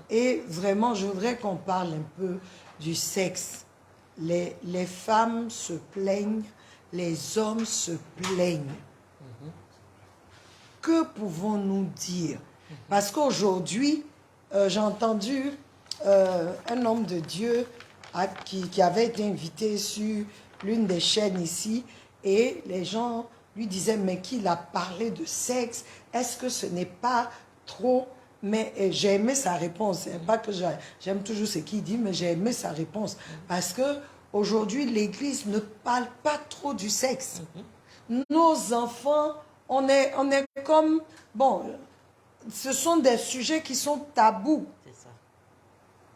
Speaker 1: Et vraiment, je voudrais qu'on parle un peu du sexe. Les femmes se plaignent, les hommes se plaignent. Que pouvons-nous dire? Parce qu'aujourd'hui, j'ai entendu un homme de Dieu qui avait été invité sur l'une des chaînes ici, et les gens lui disaient, mais qu'il a parlé de sexe, est-ce que ce n'est pas trop? Mais j'ai aimé sa réponse. C'est pas que j'aime toujours ce qu'il dit, mais j'ai aimé sa réponse. Parce qu'aujourd'hui, l'Église ne parle pas trop du sexe. Nos enfants, on est comme... Bon, ce sont des sujets qui sont tabous.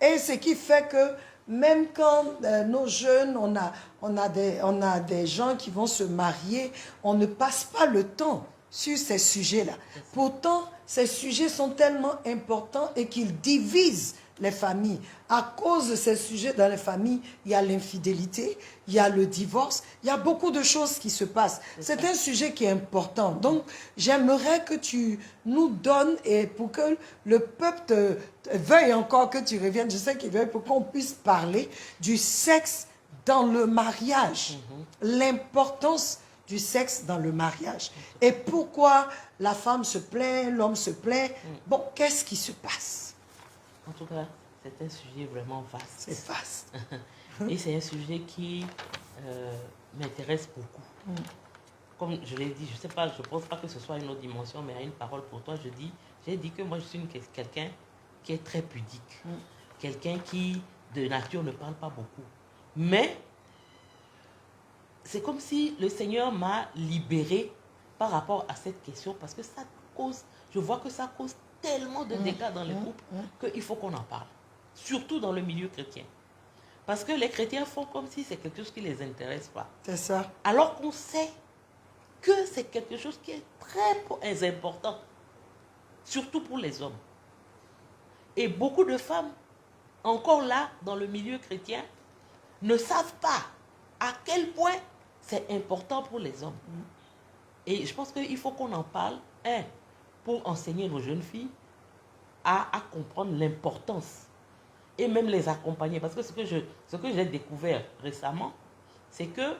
Speaker 1: Et ce qui fait que même quand nos jeunes, on a des gens qui vont se marier, on ne passe pas le temps sur ces sujets-là. Pourtant, ces sujets sont tellement importants et qu'ils divisent les familles. À cause de ces sujets dans les familles, il y a l'infidélité, il y a le divorce, il y a beaucoup de choses qui se passent. C'est un sujet qui est important. Donc, j'aimerais que tu nous donnes, et pour que le peuple veuille encore que tu reviennes, je sais qu'il veut, pour qu'on puisse parler du sexe dans le mariage. L'importance du sexe dans le mariage. Et pourquoi la femme se plaint, l'homme se plaint. Bon, qu'est-ce qui se passe?
Speaker 2: En tout cas, c'est un sujet vraiment vaste.
Speaker 1: C'est vaste.
Speaker 2: Et c'est un sujet qui m'intéresse beaucoup. Comme je l'ai dit, je ne sais pas, je ne pense pas que ce soit une autre dimension, mais à une parole pour toi, j'ai dit que moi, je suis quelqu'un qui est très pudique. Quelqu'un qui, de nature, ne parle pas beaucoup. Mais, c'est comme si le Seigneur m'a libéré par rapport à cette question, parce que ça cause, je vois que ça cause tellement de dégâts dans les couples qu'il faut qu'on en parle. Surtout dans le milieu chrétien. Parce que les chrétiens font comme si c'est quelque chose qui ne les intéresse pas.
Speaker 1: C'est ça.
Speaker 2: Alors qu'on sait que c'est quelque chose qui est très important. Surtout pour les hommes. Et beaucoup de femmes, encore là, dans le milieu chrétien, ne savent pas à quel point c'est important pour les hommes. Et je pense qu'il faut qu'on en parle, pour enseigner nos jeunes filles à comprendre l'importance et même les accompagner. Parce que ce que j'ai découvert récemment, c'est que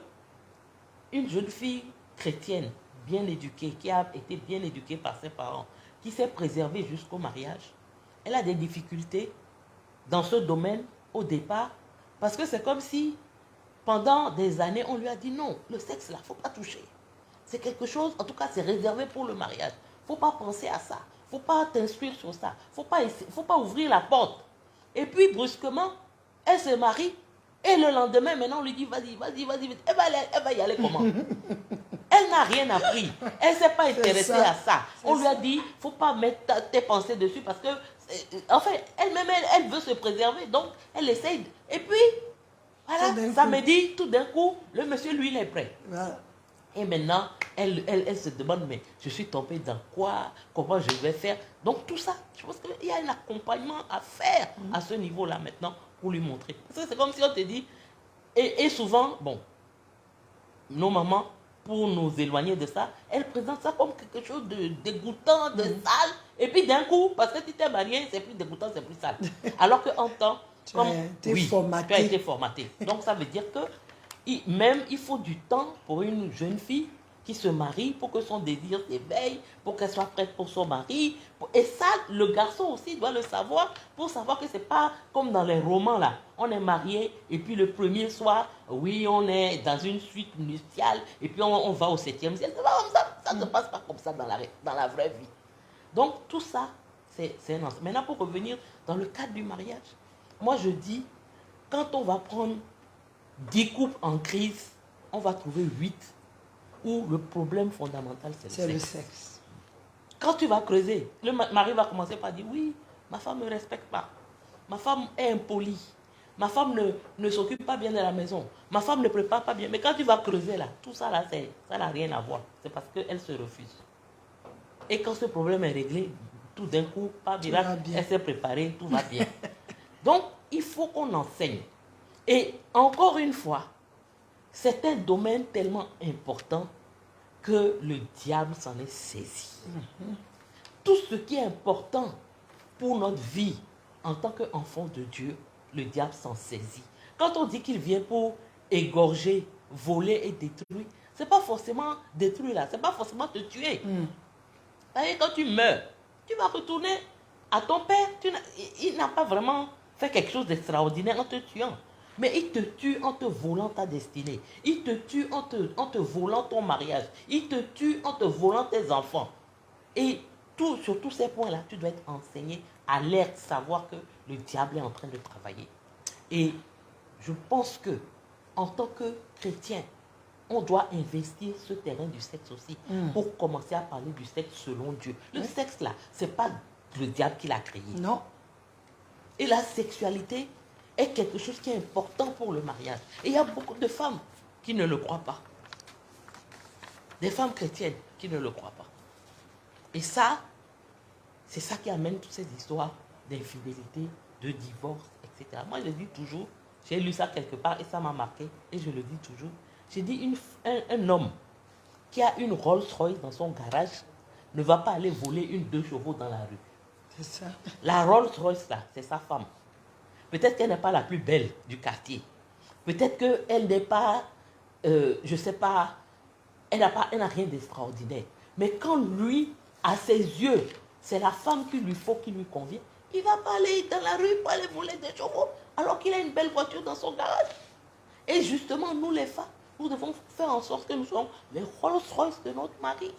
Speaker 2: une jeune fille chrétienne bien éduquée, qui a été bien éduquée par ses parents, qui s'est préservée jusqu'au mariage, elle a des difficultés dans ce domaine au départ, parce que c'est comme si pendant des années, on lui a dit non, le sexe là, il ne faut pas toucher. C'est quelque chose, en tout cas, c'est réservé pour le mariage. Il ne faut pas penser à ça. Il ne faut pas t'instruire sur ça. Il ne faut pas ouvrir la porte. Et puis, brusquement, elle se marie. Et le lendemain, maintenant, on lui dit, vas-y. Elle va y aller comment? Elle n'a rien appris. Elle ne s'est pas intéressée à ça. On lui a dit, il ne faut pas mettre tes pensées dessus parce que, enfin, elle-même, elle veut se préserver. Donc, elle essaye. Et puis, voilà, samedi, tout d'un coup, le monsieur, lui, il est prêt. Voilà. Et maintenant, elle se demande, mais je suis tombée dans quoi? Comment je vais faire? Donc tout ça, je pense qu'il y a un accompagnement à faire à ce niveau-là maintenant pour lui montrer. Parce que c'est comme si on te dit, et souvent, bon, nos mamans, pour nous éloigner de ça, elles présentent ça comme quelque chose de dégoûtant, de sale. Et puis d'un coup, parce que tu t'es marié, c'est plus dégoûtant, c'est plus sale. Alors qu'en temps, tu as été formaté. Donc ça veut dire que même il faut du temps pour une jeune fille qui se marie, pour que son désir s'éveille, pour qu'elle soit prête pour son mari. Et ça, le garçon aussi doit le savoir, pour savoir que ce n'est pas comme dans les romans là. On est marié et puis le premier soir, oui, on est dans une suite nuptiale et puis on va au 7e ciel. Ça ne se passe pas comme ça dans la vraie vie. Donc tout ça, c'est un ensemble. Maintenant, pour revenir dans le cadre du mariage, moi je dis, quand on va prendre 10 couples en crise, on va trouver 8 où le problème fondamental, c'est le sexe. Quand tu vas creuser, le mari va commencer par dire, oui, ma femme ne me respecte pas. Ma femme est impolie. Ma femme ne s'occupe pas bien de la maison. Ma femme ne prépare pas bien. Mais quand tu vas creuser là, tout ça là, ça n'a rien à voir. C'est parce qu'elle se refuse. Et quand ce problème est réglé, tout d'un coup, par miracle, elle s'est préparée, tout va bien. Donc, il faut qu'on enseigne. Et encore une fois, c'est un domaine tellement important que le diable s'en est saisi. Tout ce qui est important pour notre vie en tant qu'enfant de Dieu, le diable s'en saisit. Quand on dit qu'il vient pour égorger, voler et détruire, ce n'est pas forcément détruire là, ce n'est pas forcément te tuer. Quand tu meurs, tu vas retourner à ton père. Il n'a pas vraiment fait quelque chose d'extraordinaire en te tuant. Mais il te tue en te volant ta destinée. Il te tue en te volant ton mariage. Il te tue en te volant tes enfants. Et sur tous ces points-là, tu dois être enseigné, alerte, savoir que le diable est en train de travailler. Et je pense que, en tant que chrétien, on doit investir ce terrain du sexe aussi pour commencer à parler du sexe selon Dieu. Le sexe là, ce n'est pas le diable qui l'a créé.
Speaker 1: Non.
Speaker 2: Et la sexualité, est quelque chose qui est important pour le mariage. Et il y a beaucoup de femmes qui ne le croient pas. Des femmes chrétiennes qui ne le croient pas. Et ça, c'est ça qui amène toutes ces histoires d'infidélité, de divorce, etc. Moi, je dis toujours, j'ai lu ça quelque part et ça m'a marqué, et je le dis toujours. J'ai dit, un homme qui a une Rolls-Royce dans son garage ne va pas aller voler une 2 chevaux dans la rue.
Speaker 1: C'est ça.
Speaker 2: La Rolls-Royce, là, c'est sa femme. Peut-être qu'elle n'est pas la plus belle du quartier. Peut-être qu'elle n'est pas, je ne sais pas, elle n'a rien d'extraordinaire. Mais quand lui, à ses yeux, c'est la femme qu'il lui faut, qui lui convient, il ne va pas aller dans la rue pour aller voler des chevaux alors qu'il a une belle voiture dans son garage. Et justement, nous les femmes, nous devons faire en sorte que nous soyons les Rolls-Royce de notre mari.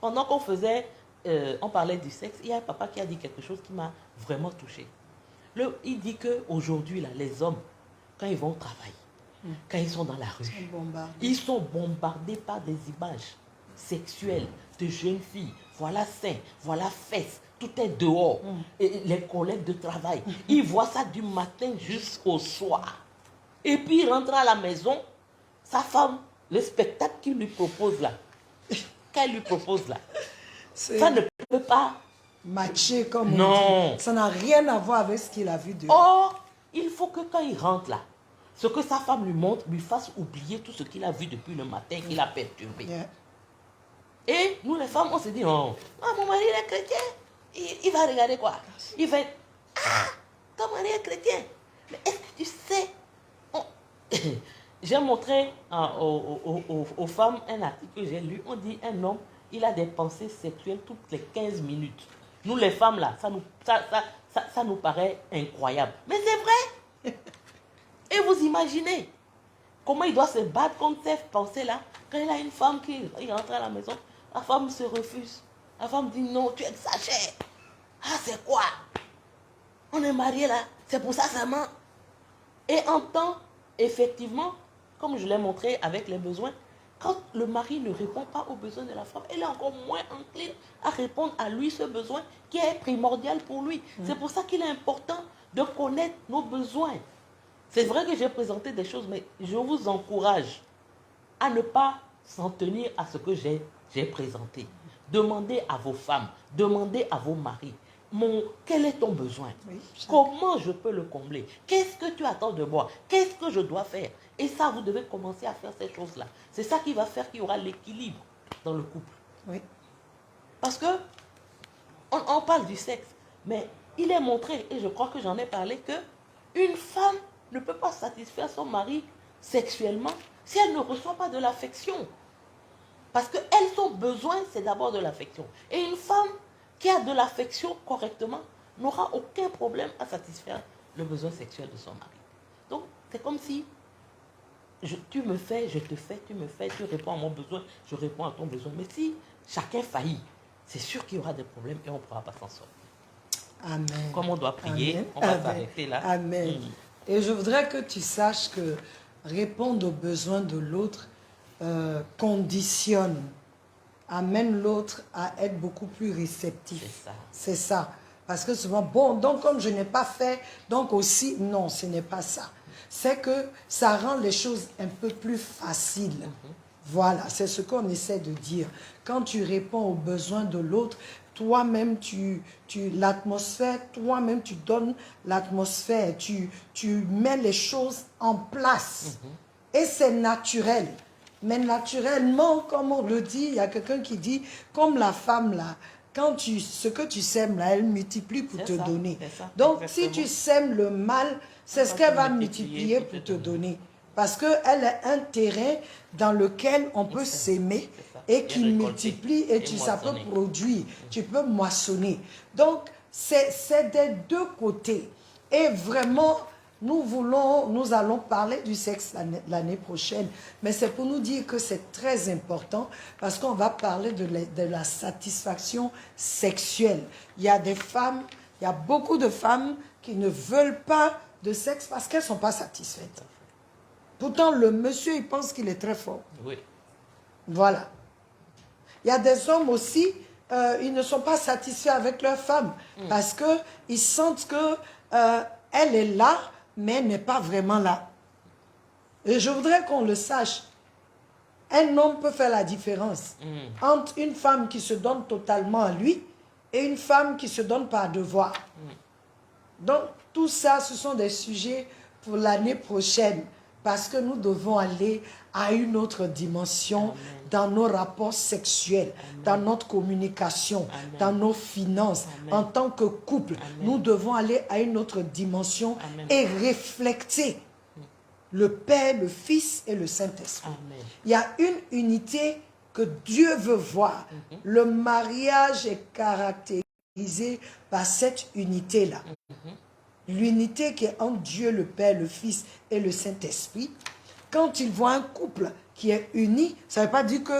Speaker 2: Pendant qu'on on parlait du sexe, il y a un papa qui a dit quelque chose qui m'a vraiment touchée. Il dit qu'aujourd'hui, les hommes, quand ils vont au travail, quand ils sont dans la rue, ils sont bombardés par des images sexuelles de jeunes filles. Voilà sein, voilà fesses, tout est dehors. Et les collègues de travail, ils voient ça du matin jusqu'au soir. Et puis il rentre à la maison, sa femme, le spectacle qu'il lui propose là, qu'elle lui propose là, ça ne peut pas
Speaker 1: matcher comme
Speaker 2: non.
Speaker 1: On dit. Ça n'a rien à voir avec ce qu'il a vu de.
Speaker 2: Or, il faut que quand il rentre là, ce que sa femme lui montre lui fasse oublier tout ce qu'il a vu depuis le matin, qu'il a perturbé. Yeah. Et nous les femmes, on se dit, oh, mon mari est chrétien, il va regarder quoi? Il va être, ton mari est chrétien. Mais est-ce que tu sais, j'ai montré aux femmes un article que j'ai lu, on dit un homme, il a des pensées sexuelles toutes les 15 minutes. Nous les femmes là, ça nous paraît incroyable. Mais c'est vrai. Et vous imaginez comment il doit se battre contre ces pensées-là. Quand il a une femme qui rentre à la maison, la femme se refuse. La femme dit non, tu exagères. Ah, c'est quoi? On est mariés là, c'est pour ça seulement. Et en temps, effectivement, comme je l'ai montré avec les besoins, quand le mari ne répond pas aux besoins de la femme, elle est encore moins encline à répondre à lui ce besoin qui est primordial pour lui. C'est pour ça qu'il est important de connaître nos besoins. C'est vrai que j'ai présenté des choses, mais je vous encourage à ne pas s'en tenir à ce que j'ai présenté. Demandez à vos femmes, demandez à vos maris, quel est ton besoin? Oui, comment je peux le combler? Qu'est-ce que tu attends de moi? Qu'est-ce que je dois faire? Et ça, vous devez commencer à faire ces choses-là. C'est ça qui va faire qu'il y aura l'équilibre dans le couple. Oui. Parce que on parle du sexe, mais il est montré, et je crois que j'en ai parlé, qu'une femme ne peut pas satisfaire son mari sexuellement si elle ne reçoit pas de l'affection. Parce que elle, son besoin, c'est d'abord de l'affection. Et une femme qui a de l'affection correctement n'aura aucun problème à satisfaire le besoin sexuel de son mari. Donc, c'est comme si tu me fais, je te fais, tu me fais, tu réponds à mon besoin, je réponds à ton besoin. Mais si chacun faillit, c'est sûr qu'il y aura des problèmes et on ne pourra pas s'en sortir.
Speaker 1: Amen.
Speaker 2: Comme on doit prier, amen. On va s'arrêter là.
Speaker 1: Amen. Et je voudrais que tu saches que répondre aux besoins de l'autre conditionne, amène l'autre à être beaucoup plus réceptif. C'est ça. C'est ça. Parce que souvent, bon, donc comme je n'ai pas fait, donc aussi, non, ce n'est pas ça. C'est que ça rend les choses un peu plus faciles. Voilà, c'est ce qu'on essaie de dire. Quand tu réponds aux besoins de l'autre, toi-même, l'atmosphère, toi-même, tu donnes l'atmosphère, tu mets les choses en place. Et c'est naturel. Mais naturellement, comme on le dit, il y a quelqu'un qui dit, comme la femme là, ce que tu sèmes là, elle multiplie pour te donner. Donc, si tu sèmes le mal, c'est ce qu'elle va multiplier pour te donner. Parce qu'elle est un terrain dans lequel on peut s'aimer et qui multiplie et ça peut produire, tu peux moissonner. Donc, c'est des deux côtés. Et vraiment, nous allons parler du sexe l'année prochaine, mais c'est pour nous dire que c'est très important parce qu'on va parler de la satisfaction sexuelle. Il y a beaucoup de femmes qui ne veulent pas de sexe parce qu'elles ne sont pas satisfaites. Pourtant, le monsieur, il pense qu'il est très fort. Oui. Voilà. Il y a des hommes aussi, ils ne sont pas satisfaits avec leur femme parce qu'ils sentent que elle est là, mais elle n'est pas vraiment là. Et je voudrais qu'on le sache. Un homme peut faire la différence entre une femme qui se donne totalement à lui et une femme qui se donne par devoir. Donc, tout ça, ce sont des sujets pour l'année prochaine parce que nous devons aller à une autre dimension dans nos rapports sexuels, dans notre communication, dans nos finances. En tant que couple, nous devons aller à une autre dimension et refléter le Père, le Fils et le Saint-Esprit. Il y a une unité que Dieu veut voir. Le mariage est caractérisé par cette unité-là. L'unité qui est entre Dieu, le Père, le Fils et le Saint-Esprit. Quand il voit un couple qui est uni, ça ne veut pas dire que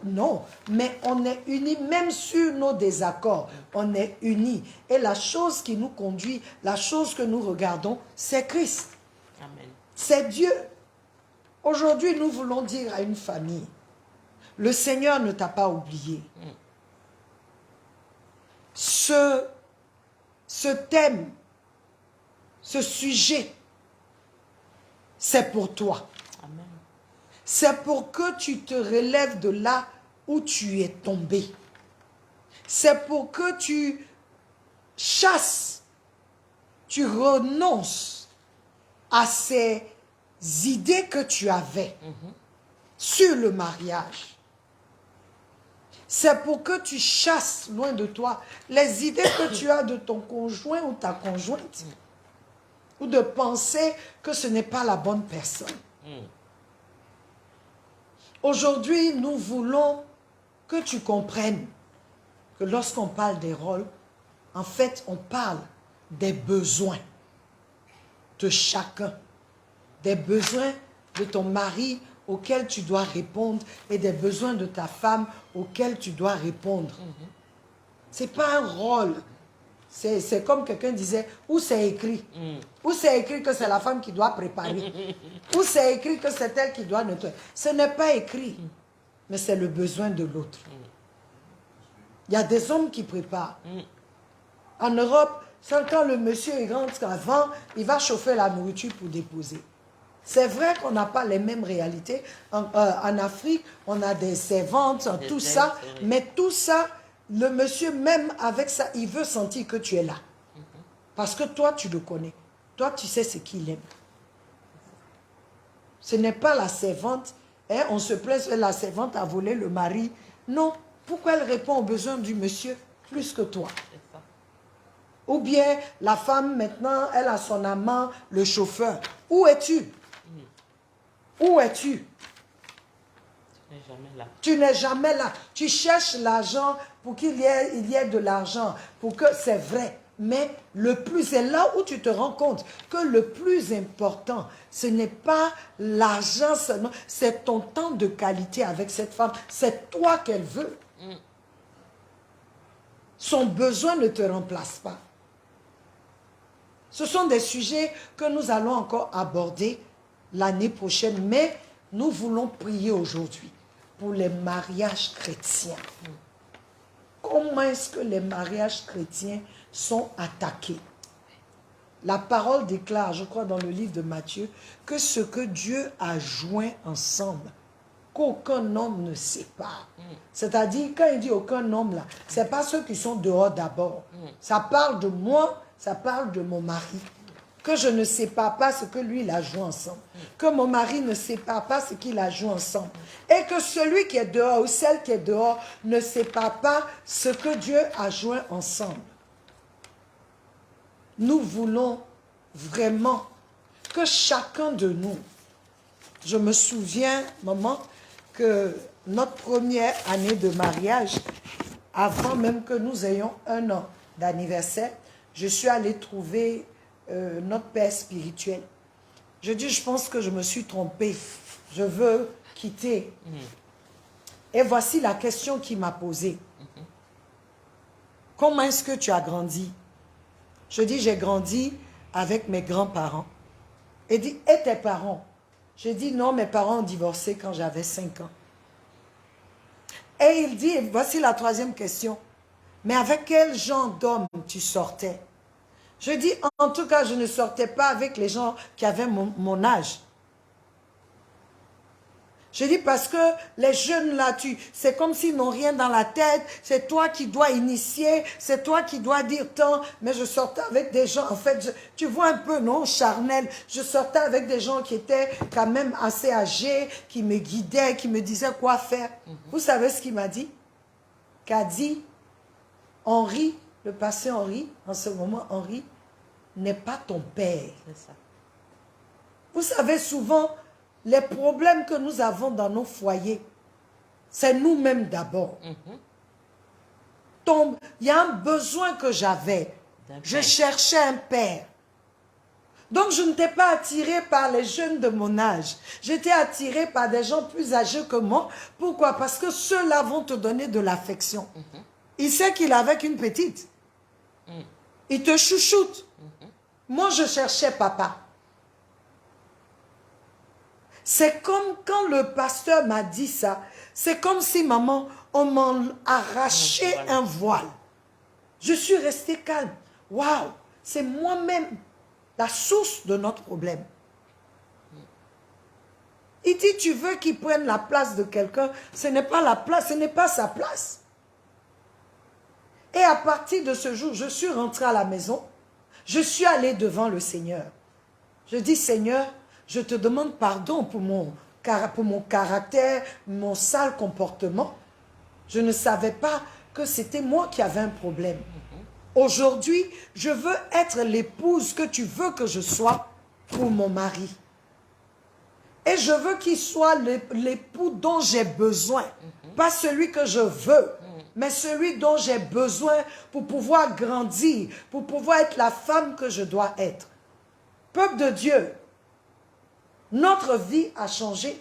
Speaker 1: non. Mais on est unis même sur nos désaccords. On est unis. Et la chose qui nous conduit, la chose que nous regardons, c'est Christ.
Speaker 2: Amen.
Speaker 1: C'est Dieu. Aujourd'hui, nous voulons dire à une famille, le Seigneur ne t'a pas oublié. Ce thème, ce sujet, c'est pour toi.
Speaker 2: Amen.
Speaker 1: C'est pour que tu te relèves de là où tu es tombé. C'est pour que tu chasses, tu renonces à ces idées que tu avais sur le mariage. C'est pour que tu chasses loin de toi les idées que tu as de ton conjoint ou ta conjointe. Ou de penser que ce n'est pas la bonne personne. Aujourd'hui, nous voulons que tu comprennes que lorsqu'on parle des rôles, en fait, on parle des besoins de chacun. Des besoins de ton mari auxquels tu dois répondre et des besoins de ta femme auxquels tu dois répondre. Ce n'est pas un rôle. C'est comme quelqu'un disait, où c'est écrit? Où c'est écrit que c'est la femme qui doit préparer? Où c'est écrit que c'est elle qui doit nettoyer? Ce n'est pas écrit, mais c'est le besoin de l'autre. Il y a des hommes qui préparent. En Europe, quand le monsieur est grand qu'avant, il va chauffer la nourriture pour déposer. C'est vrai qu'on n'a pas les mêmes réalités. En Afrique, on a des servantes, tout ça. Mais tout ça, le monsieur, même avec ça, il veut sentir que tu es là. Parce que toi, tu le connais. Toi, tu sais ce qu'il aime. Ce n'est pas la servante. Hein, on se plaint, la servante a volé le mari. Non. Pourquoi elle répond aux besoins du monsieur plus que toi? Ou bien la femme, maintenant, elle a son amant, le chauffeur. Où es-tu? Où es-tu?
Speaker 2: Tu n'es jamais là.
Speaker 1: Tu n'es jamais là. Tu cherches l'argent pour qu'il y ait de l'argent. Pour que c'est vrai. Mais le plus, c'est là où tu te rends compte que le plus important, ce n'est pas l'argent seulement, c'est ton temps de qualité avec cette femme. C'est toi qu'elle veut. Son besoin ne te remplace pas. Ce sont des sujets que nous allons encore aborder l'année prochaine, mais nous voulons prier aujourd'hui pour les mariages chrétiens. Comment est-ce que les mariages chrétiens sont attaqués? La parole déclare, je crois dans le livre de Matthieu, que ce que Dieu a joint ensemble, qu'aucun homme ne sépare. C'est-à-dire, quand il dit aucun homme là, ce n'est pas ceux qui sont dehors d'abord. Ça parle de moi, ça parle de mon mari. Que je ne sépare pas ce que lui, il a joué ensemble. Que mon mari ne sépare pas ce qu'il a joué ensemble. Et que celui qui est dehors ou celle qui est dehors ne sépare pas ce que Dieu a joint ensemble. Nous voulons vraiment que chacun de nous, je me souviens, maman, que notre première année de mariage, avant même que nous ayons 1 an d'anniversaire, je suis allée trouver notre père spirituel. Je dis, je pense que je me suis trompée. Je veux quitter. Et voici la question qu'il m'a posée. Comment est-ce que tu as grandi? Je dis, j'ai grandi avec mes grands-parents. Il dit, et tes parents? J'ai dit, non, mes parents ont divorcé quand j'avais 5 ans. Et il dit, voici la 3e question. Mais avec quel genre d'homme tu sortais? Je dis, en tout cas, je ne sortais pas avec les gens qui avaient mon âge. Je dis parce que les jeunes là, c'est comme s'ils n'ont rien dans la tête, c'est toi qui dois initier, c'est toi qui dois dire tant, mais je sortais avec des gens, en fait, tu vois un peu, non, charnel, je sortais avec des gens qui étaient quand même assez âgés, qui me guidaient, qui me disaient quoi faire. Vous savez ce qu'il m'a dit? Qu'a dit Henri, le passé Henri, en ce moment, Henri n'est pas ton père.
Speaker 2: C'est ça.
Speaker 1: Vous savez, souvent, les problèmes que nous avons dans nos foyers, c'est nous-mêmes d'abord. Il y a un besoin que j'avais. Je cherchais un père. Donc, je n'étais pas attirée par les jeunes de mon âge. J'étais attirée par des gens plus âgés que moi. Pourquoi? Parce que ceux-là vont te donner de l'affection. Il sait qu'il est avec une petite. Il te chouchoute. Moi, je cherchais papa. C'est comme quand le pasteur m'a dit ça, c'est comme si, maman, on m'en arrachait un voile. Je suis restée calme. Waouh, c'est moi-même la source de notre problème. Il dit, tu veux qu'il prenne la place de quelqu'un, ce n'est pas la place, ce n'est pas sa place. Et à partir de ce jour, je suis rentrée à la maison, je suis allée devant le Seigneur. Je dis, Seigneur, je te demande pardon pour mon caractère, mon sale comportement. Je ne savais pas que c'était moi qui avais un problème. Aujourd'hui, je veux être l'épouse que tu veux que je sois pour mon mari. Et je veux qu'il soit l'époux dont j'ai besoin. Pas celui que je veux, mais celui dont j'ai besoin pour pouvoir grandir, pour pouvoir être la femme que je dois être. Peuple de Dieu, notre vie a changé.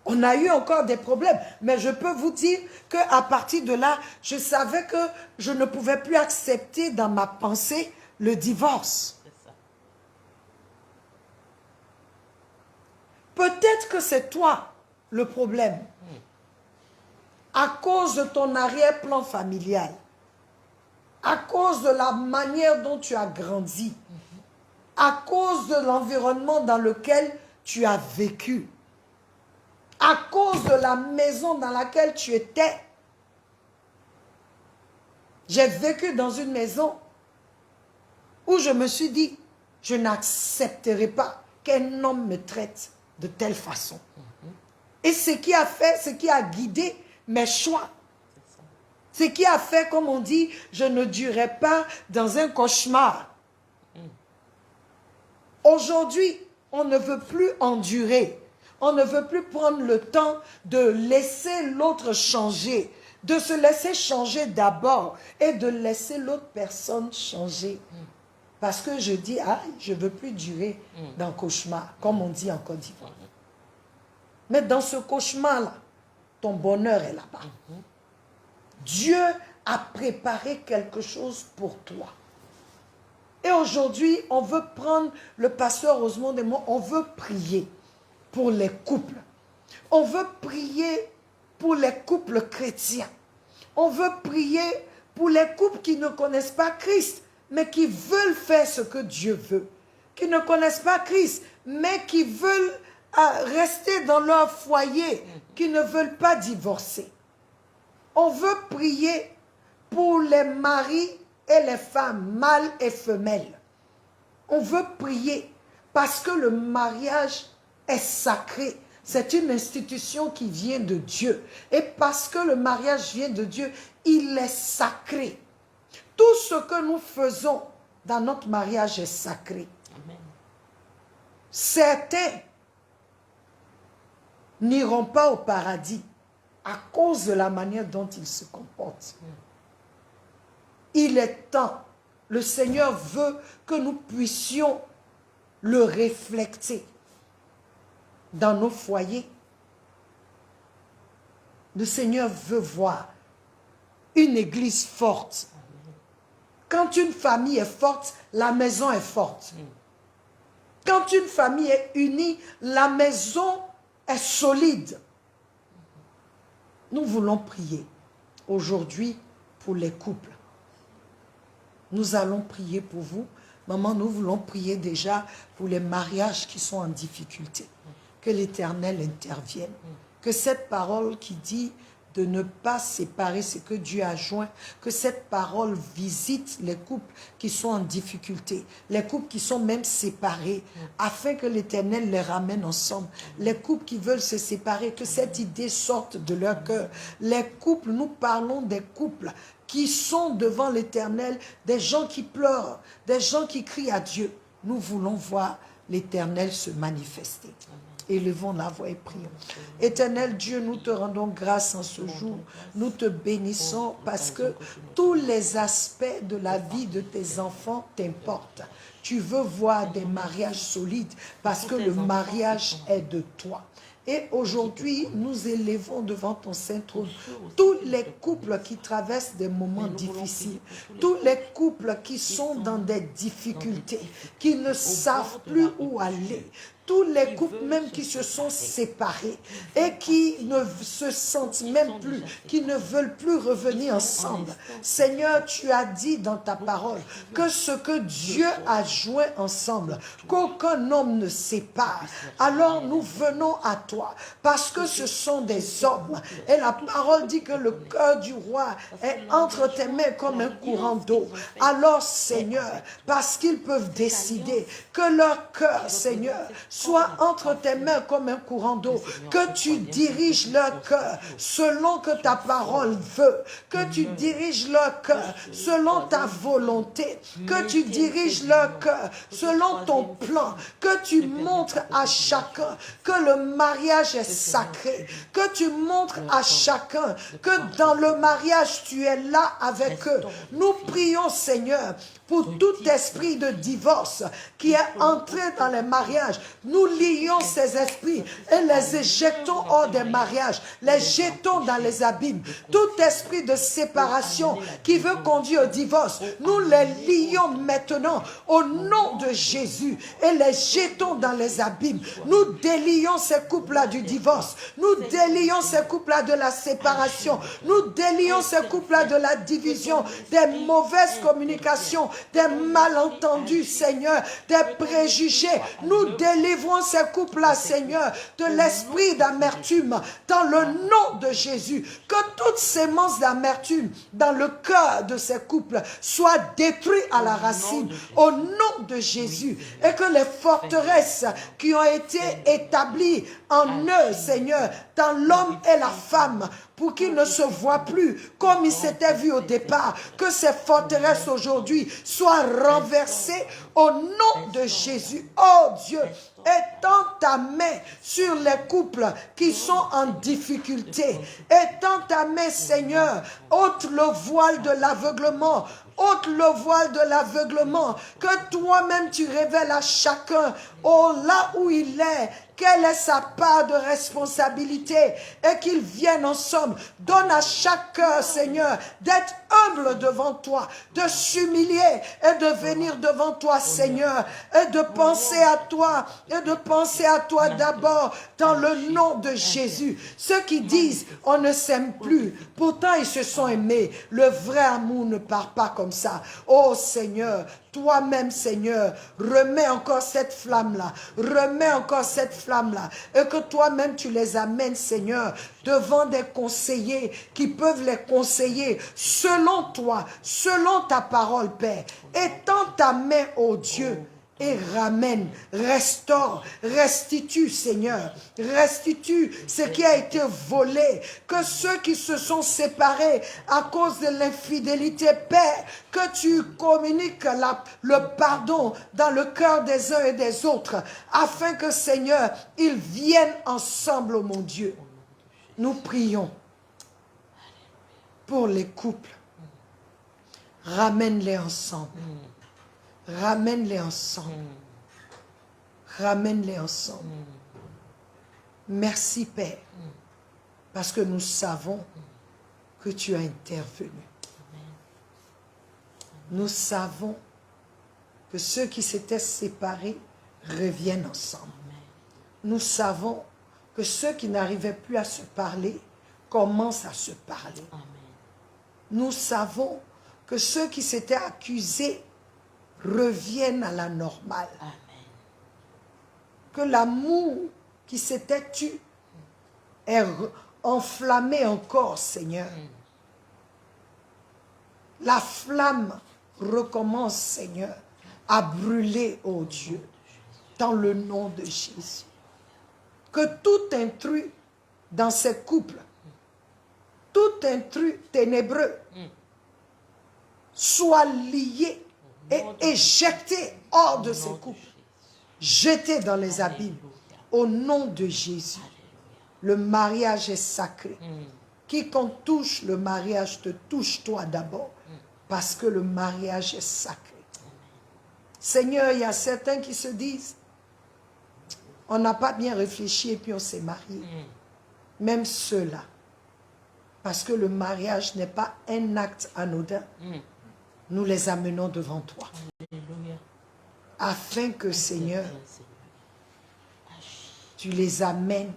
Speaker 1: On a eu encore des problèmes, mais je peux vous dire qu'à partir de là, je savais que je ne pouvais plus accepter dans ma pensée le divorce. Peut-être que c'est toi le problème. À cause de ton arrière-plan familial, à cause de la manière dont tu as grandi, à cause de l'environnement dans lequel tu as vécu, à cause de la maison dans laquelle tu étais. J'ai vécu dans une maison où je me suis dit, je n'accepterai pas qu'un homme me traite de telle façon. Et ce qui a fait, ce qui a guidé mes choix, ce qui a fait, comme on dit, je ne durais pas dans un cauchemar. Aujourd'hui, on ne veut plus endurer. On ne veut plus prendre le temps de laisser l'autre changer, de se laisser changer d'abord et de laisser l'autre personne changer. Parce que je dis, ah, je ne veux plus durer dans le cauchemar, comme on dit en Côte d'Ivoire. Mais dans ce cauchemar-là, ton bonheur est là-bas. Dieu a préparé quelque chose pour toi. Et aujourd'hui, on veut prendre le pasteur Rosemond et moi, on veut prier pour les couples. On veut prier pour les couples chrétiens. On veut prier pour les couples qui ne connaissent pas Christ, mais qui veulent faire ce que Dieu veut. Qui ne connaissent pas Christ, mais qui veulent rester dans leur foyer, qui ne veulent pas divorcer. On veut prier pour les maris et les femmes, mâles et femelles. On veut prier parce que le mariage est sacré. C'est une institution qui vient de Dieu. Et parce que le mariage vient de Dieu, il est sacré. Tout ce que nous faisons dans notre mariage est sacré. Amen. Certains n'iront pas au paradis à cause de la manière dont ils se comportent. Il est temps. Le Seigneur veut que nous puissions le refléter dans nos foyers. Le Seigneur veut voir une église forte. Quand une famille est forte, la maison est forte. Quand une famille est unie, la maison est solide. Nous voulons prier aujourd'hui pour les couples. Nous allons prier pour vous. Maman, nous voulons prier déjà pour les mariages qui sont en difficulté. Que l'Éternel intervienne. Que cette parole qui dit de ne pas séparer ce que Dieu a joint, que cette parole visite les couples qui sont en difficulté, les couples qui sont même séparés, afin que l'Éternel les ramène ensemble. Les couples qui veulent se séparer, que cette idée sorte de leur cœur. Les couples, nous parlons des couples qui sont devant l'Éternel, des gens qui pleurent, des gens qui crient à Dieu. Nous voulons voir l'Éternel se manifester. Élevons la voix et prions. Éternel Dieu, nous te rendons grâce en ce jour. Nous te bénissons parce que tous les aspects de la vie de tes enfants t'importent. Tu veux voir des mariages solides parce que le mariage est de toi. Et aujourd'hui, nous élevons devant ton Saint-Trône tous les couples qui traversent des moments difficiles, tous les couples qui sont dans des difficultés, qui ne savent plus où aller, tous les couples même qui se sont séparés et qui ne se sentent même plus, qui ne veulent plus revenir ensemble. Seigneur, tu as dit dans ta parole que ce que Dieu a joint ensemble, qu'aucun homme ne sépare. Alors nous venons à toi parce que ce sont des hommes. Et la parole dit que le cœur du roi est entre tes mains comme un courant d'eau. Alors Seigneur, parce qu'ils peuvent décider que leur cœur, Seigneur, soit entre tes mains comme un courant d'eau, que tu diriges leur cœur selon que ta parole veut, que tu diriges leur cœur selon ta volonté, que tu diriges leur cœur selon ton plan, que tu montres à chacun que le mariage est sacré, que tu montres à chacun que dans le mariage tu es là avec eux. Nous prions, Seigneur, pour tout esprit de divorce qui est entré dans les mariages. Nous lions ces esprits et les éjectons hors des mariages, les jetons dans les abîmes. Tout esprit de séparation qui veut conduire au divorce, nous les lions maintenant au nom de Jésus et les jetons dans les abîmes. Nous délions ces couples-là du divorce. Nous délions ces couples-là de la séparation. Nous délions ces couples-là de la division, des mauvaises communications, des malentendus, Seigneur, des préjugés. Nous délivrons ces couples-là, Seigneur, de l'esprit d'amertume dans le nom de Jésus. Que toute sémence d'amertume dans le cœur de ces couples soit détruite à la racine au nom de Jésus et que les forteresses qui ont été établies en eux, Seigneur, dans l'homme et la femme, pour qu'ils ne se voient plus comme ils s'étaient vus au départ, que ces forteresses aujourd'hui soient renversées au nom de Jésus. Oh Dieu, étends ta main sur les couples qui sont en difficulté. Étends ta main, Seigneur, ôte le voile de l'aveuglement. Ôte le voile de l'aveuglement, que toi-même tu révèles à chacun, oh là où il est, quelle est sa part de responsabilité et qu'ils viennent ensemble. Donne à chaque cœur, Seigneur, d'être humble devant toi, de s'humilier et de venir devant toi, Seigneur, et de penser à toi, et de penser à toi d'abord dans le nom de Jésus. Ceux qui disent, on ne s'aime plus, pourtant ils se sont aimés. Le vrai amour ne part pas comme ça. Oh Seigneur, toi-même, Seigneur, remets encore cette flamme-là, remets encore cette flamme-là, et que toi-même tu les amènes, Seigneur, devant des conseillers qui peuvent les conseiller selon toi, selon ta parole, Père. Étends ta main, ô Dieu, et ramène, restaure, restitue, Seigneur, restitue ce qui a été volé, que ceux qui se sont séparés à cause de l'infidélité, Père, que tu communiques le pardon dans le cœur des uns et des autres, afin que, Seigneur, ils viennent ensemble, oh mon Dieu. Nous prions pour les couples. Ramène-les ensemble. Ramène-les ensemble. Ramène-les ensemble. Merci, Père, parce que nous savons que tu as intervenu. Nous savons que ceux qui s'étaient séparés reviennent ensemble. Nous savons que ceux qui n'arrivaient plus à se parler commencent à se parler. Nous savons que ceux qui s'étaient accusés reviennent à la normale.
Speaker 2: Amen.
Speaker 1: Que l'amour qui s'était tu est enflammé encore, Seigneur. La flamme recommence, Seigneur, à brûler, oh Dieu, dans le nom de Jésus. Que tout intrus dans ces couples, tout intrus ténébreux, soit lié et éjecté hors de ces couples, jeté dans les abîmes, au nom de Jésus. Le mariage est sacré. Quiconque touche le mariage te touche toi d'abord, parce que le mariage est sacré. Seigneur, il y a certains qui se disent, on n'a pas bien réfléchi et puis on s'est marié. Même ceux-là, parce que le mariage n'est pas un acte anodin, nous les amenons devant toi.
Speaker 2: Alléluia.
Speaker 1: Afin que, Seigneur, tu les amènes,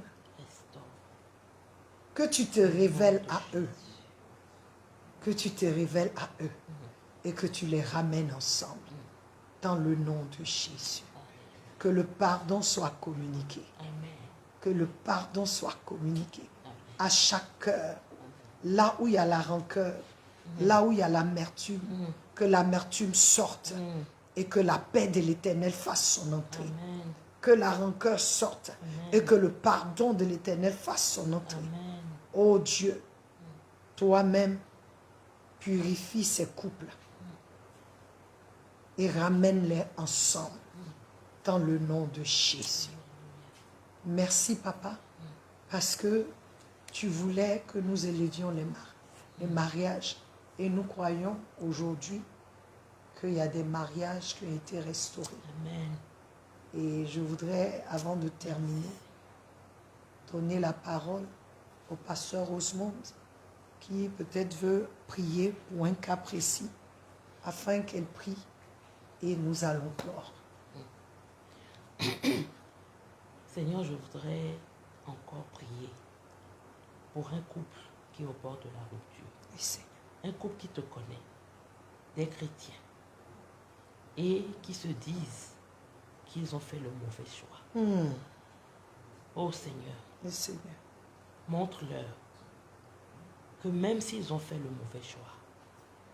Speaker 1: que tu te révèles à eux, que tu te révèles à eux et que tu les ramènes ensemble dans le nom de Jésus. Que le pardon soit communiqué. Que le pardon soit communiqué à chaque cœur. Là où il y a la rancœur, là où il y a l'amertume, que l'amertume sorte et que la paix de l'Éternel fasse son entrée. Que la rancœur sorte et que le pardon de l'Éternel fasse son entrée. Oh Dieu, toi-même, purifie ces couples et ramène-les ensemble dans le nom de Jésus. Merci, Papa, parce que tu voulais que nous élevions les mariages. Et nous croyons aujourd'hui qu'il y a des mariages qui ont été restaurés.
Speaker 2: Amen.
Speaker 1: Et je voudrais, avant de terminer, donner la parole au pasteur Osmond, qui peut-être veut prier pour un cas précis, afin qu'elle prie et nous allons clore.
Speaker 2: Seigneur, je voudrais encore prier pour un couple qui est au bord de la rupture.
Speaker 1: Oui, Seigneur.
Speaker 2: Un couple qui te connaît, des chrétiens, et qui se disent qu'ils ont fait le mauvais choix. Oh Seigneur,
Speaker 1: Oui, Seigneur.
Speaker 2: montre-leur que même s'ils ont fait le mauvais choix,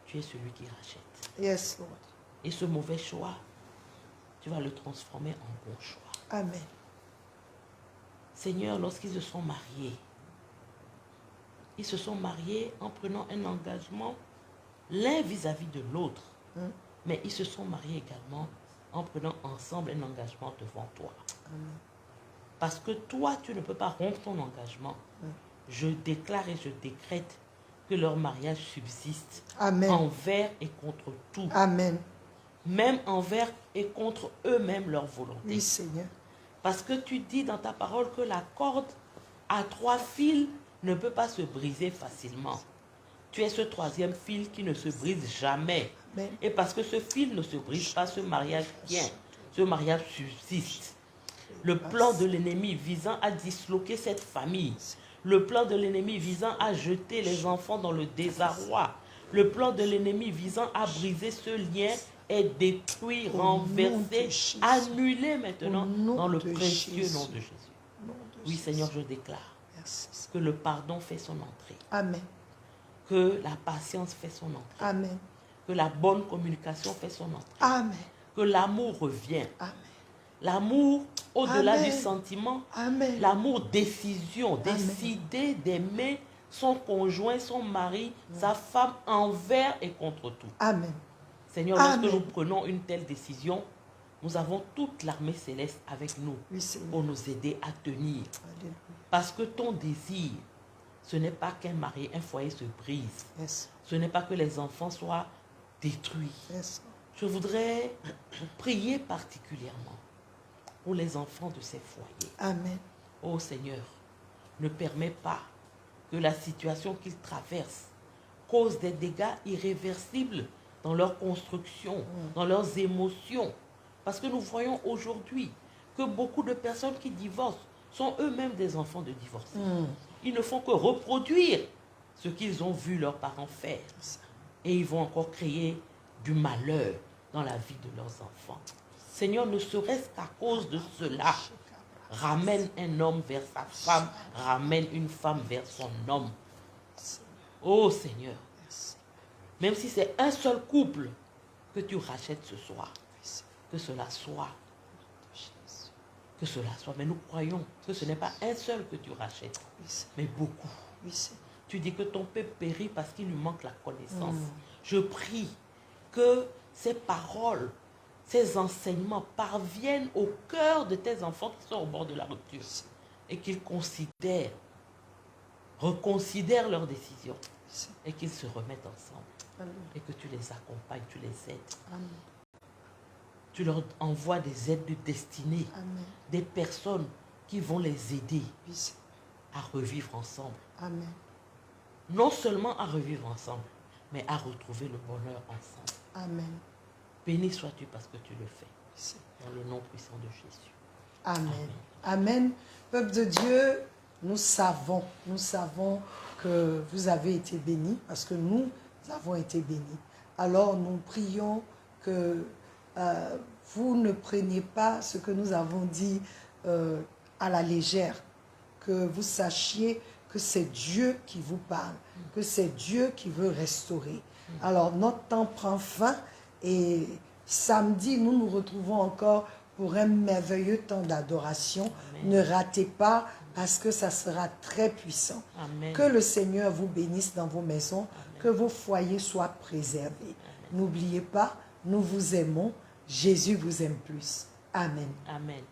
Speaker 2: tu es celui qui rachète.
Speaker 1: Yes, Lord.
Speaker 2: Et ce mauvais choix, tu vas le transformer en bon choix.
Speaker 1: Amen.
Speaker 2: Seigneur, lorsqu'ils se sont mariés, ils se sont mariés en prenant un engagement l'un vis-à-vis de l'autre. Mais ils se sont mariés également en prenant ensemble un engagement devant toi. Parce que toi, tu ne peux pas rompre ton engagement. Je déclare et je décrète que leur mariage subsiste.
Speaker 1: Amen.
Speaker 2: Envers et contre tout.
Speaker 1: Amen.
Speaker 2: Même envers et contre eux-mêmes leur volonté.
Speaker 1: Oui, Seigneur.
Speaker 2: Parce que tu dis dans ta parole que la corde à 3 fils ne peut pas se briser facilement. Tu es ce 3e fil qui ne se brise jamais.
Speaker 1: Amen.
Speaker 2: Et parce que ce fil ne se brise pas, ce mariage tient. Ce mariage subsiste. Le plan de l'ennemi visant à disloquer cette famille. Le plan de l'ennemi visant à jeter les enfants dans le désarroi. Le plan de l'ennemi visant à briser ce lien est détruit, renversé, annulé maintenant dans le précieux nom de Jésus. Oui, Seigneur, je déclare que le pardon fait son entrée.
Speaker 1: Amen.
Speaker 2: Que la patience fait son entrée.
Speaker 1: Amen.
Speaker 2: Que la bonne communication fait son entrée.
Speaker 1: Amen.
Speaker 2: Que l'amour revient.
Speaker 1: Amen.
Speaker 2: L'amour au-delà
Speaker 1: Amen.
Speaker 2: du sentiment.
Speaker 1: Amen.
Speaker 2: L'amour décision, décider d'aimer son conjoint, son mari, sa femme envers et contre tout.
Speaker 1: Amen.
Speaker 2: Seigneur, lorsque
Speaker 1: Amen.
Speaker 2: nous prenons une telle décision, nous avons toute l'armée céleste avec nous
Speaker 1: Oui, Seigneur.
Speaker 2: pour nous aider à tenir.
Speaker 1: Alléluia.
Speaker 2: Parce que ton désir, ce n'est pas qu'un mari, un foyer se brise.
Speaker 1: Yes.
Speaker 2: Ce n'est pas que les enfants soient détruits.
Speaker 1: Yes.
Speaker 2: Je voudrais prier particulièrement pour les enfants de ces foyers.
Speaker 1: Amen.
Speaker 2: Oh Seigneur, ne permets pas que la situation qu'ils traversent cause des dégâts irréversibles dans leur construction, dans leurs émotions. Parce que nous voyons aujourd'hui que beaucoup de personnes qui divorcent sont eux-mêmes des enfants de divorcés. Ils ne font que reproduire ce qu'ils ont vu leurs parents faire. et ils vont encore créer du malheur dans la vie de leurs enfants. Seigneur, ne serait-ce qu'à cause de cela, ramène un homme vers sa femme, ramène une femme vers son homme. Oh Seigneur, même si c'est un seul couple que tu rachètes ce soir, que cela soit. Que cela soit. Mais nous croyons que ce n'est pas un seul que tu rachètes, mais beaucoup. Tu dis que ton peuple périt parce qu'il lui manque la connaissance. Je prie que ces paroles, ces enseignements parviennent au cœur de tes enfants qui sont au bord de la rupture et qu'ils reconsidèrent leurs décisions et qu'ils se remettent ensemble et que tu les accompagnes, tu les aides.
Speaker 1: Amen.
Speaker 2: Tu leur envoies des aides de destinée,
Speaker 1: Amen.
Speaker 2: des personnes qui vont les aider
Speaker 1: Oui.
Speaker 2: à revivre ensemble.
Speaker 1: Amen.
Speaker 2: Non seulement à revivre ensemble, mais à retrouver le bonheur ensemble.
Speaker 1: Amen.
Speaker 2: Béni sois-tu parce que tu le fais. Dans le nom puissant de Jésus.
Speaker 1: Amen. Amen. Peuple de Dieu, nous savons que vous avez été bénis parce que nous avons été bénis. Alors nous prions que vous ne preniez pas ce que nous avons dit à la légère, que vous sachiez que c'est Dieu qui vous parle, que c'est Dieu qui veut restaurer. Alors notre temps prend fin et samedi nous nous retrouvons encore pour un merveilleux temps d'adoration. Ne ratez pas parce que ça sera très puissant.
Speaker 2: Amen.
Speaker 1: Que le Seigneur vous bénisse dans vos maisons, que vos foyers soient préservés. N'oubliez pas, nous vous aimons. Jésus vous aime plus. Amen.
Speaker 2: Amen.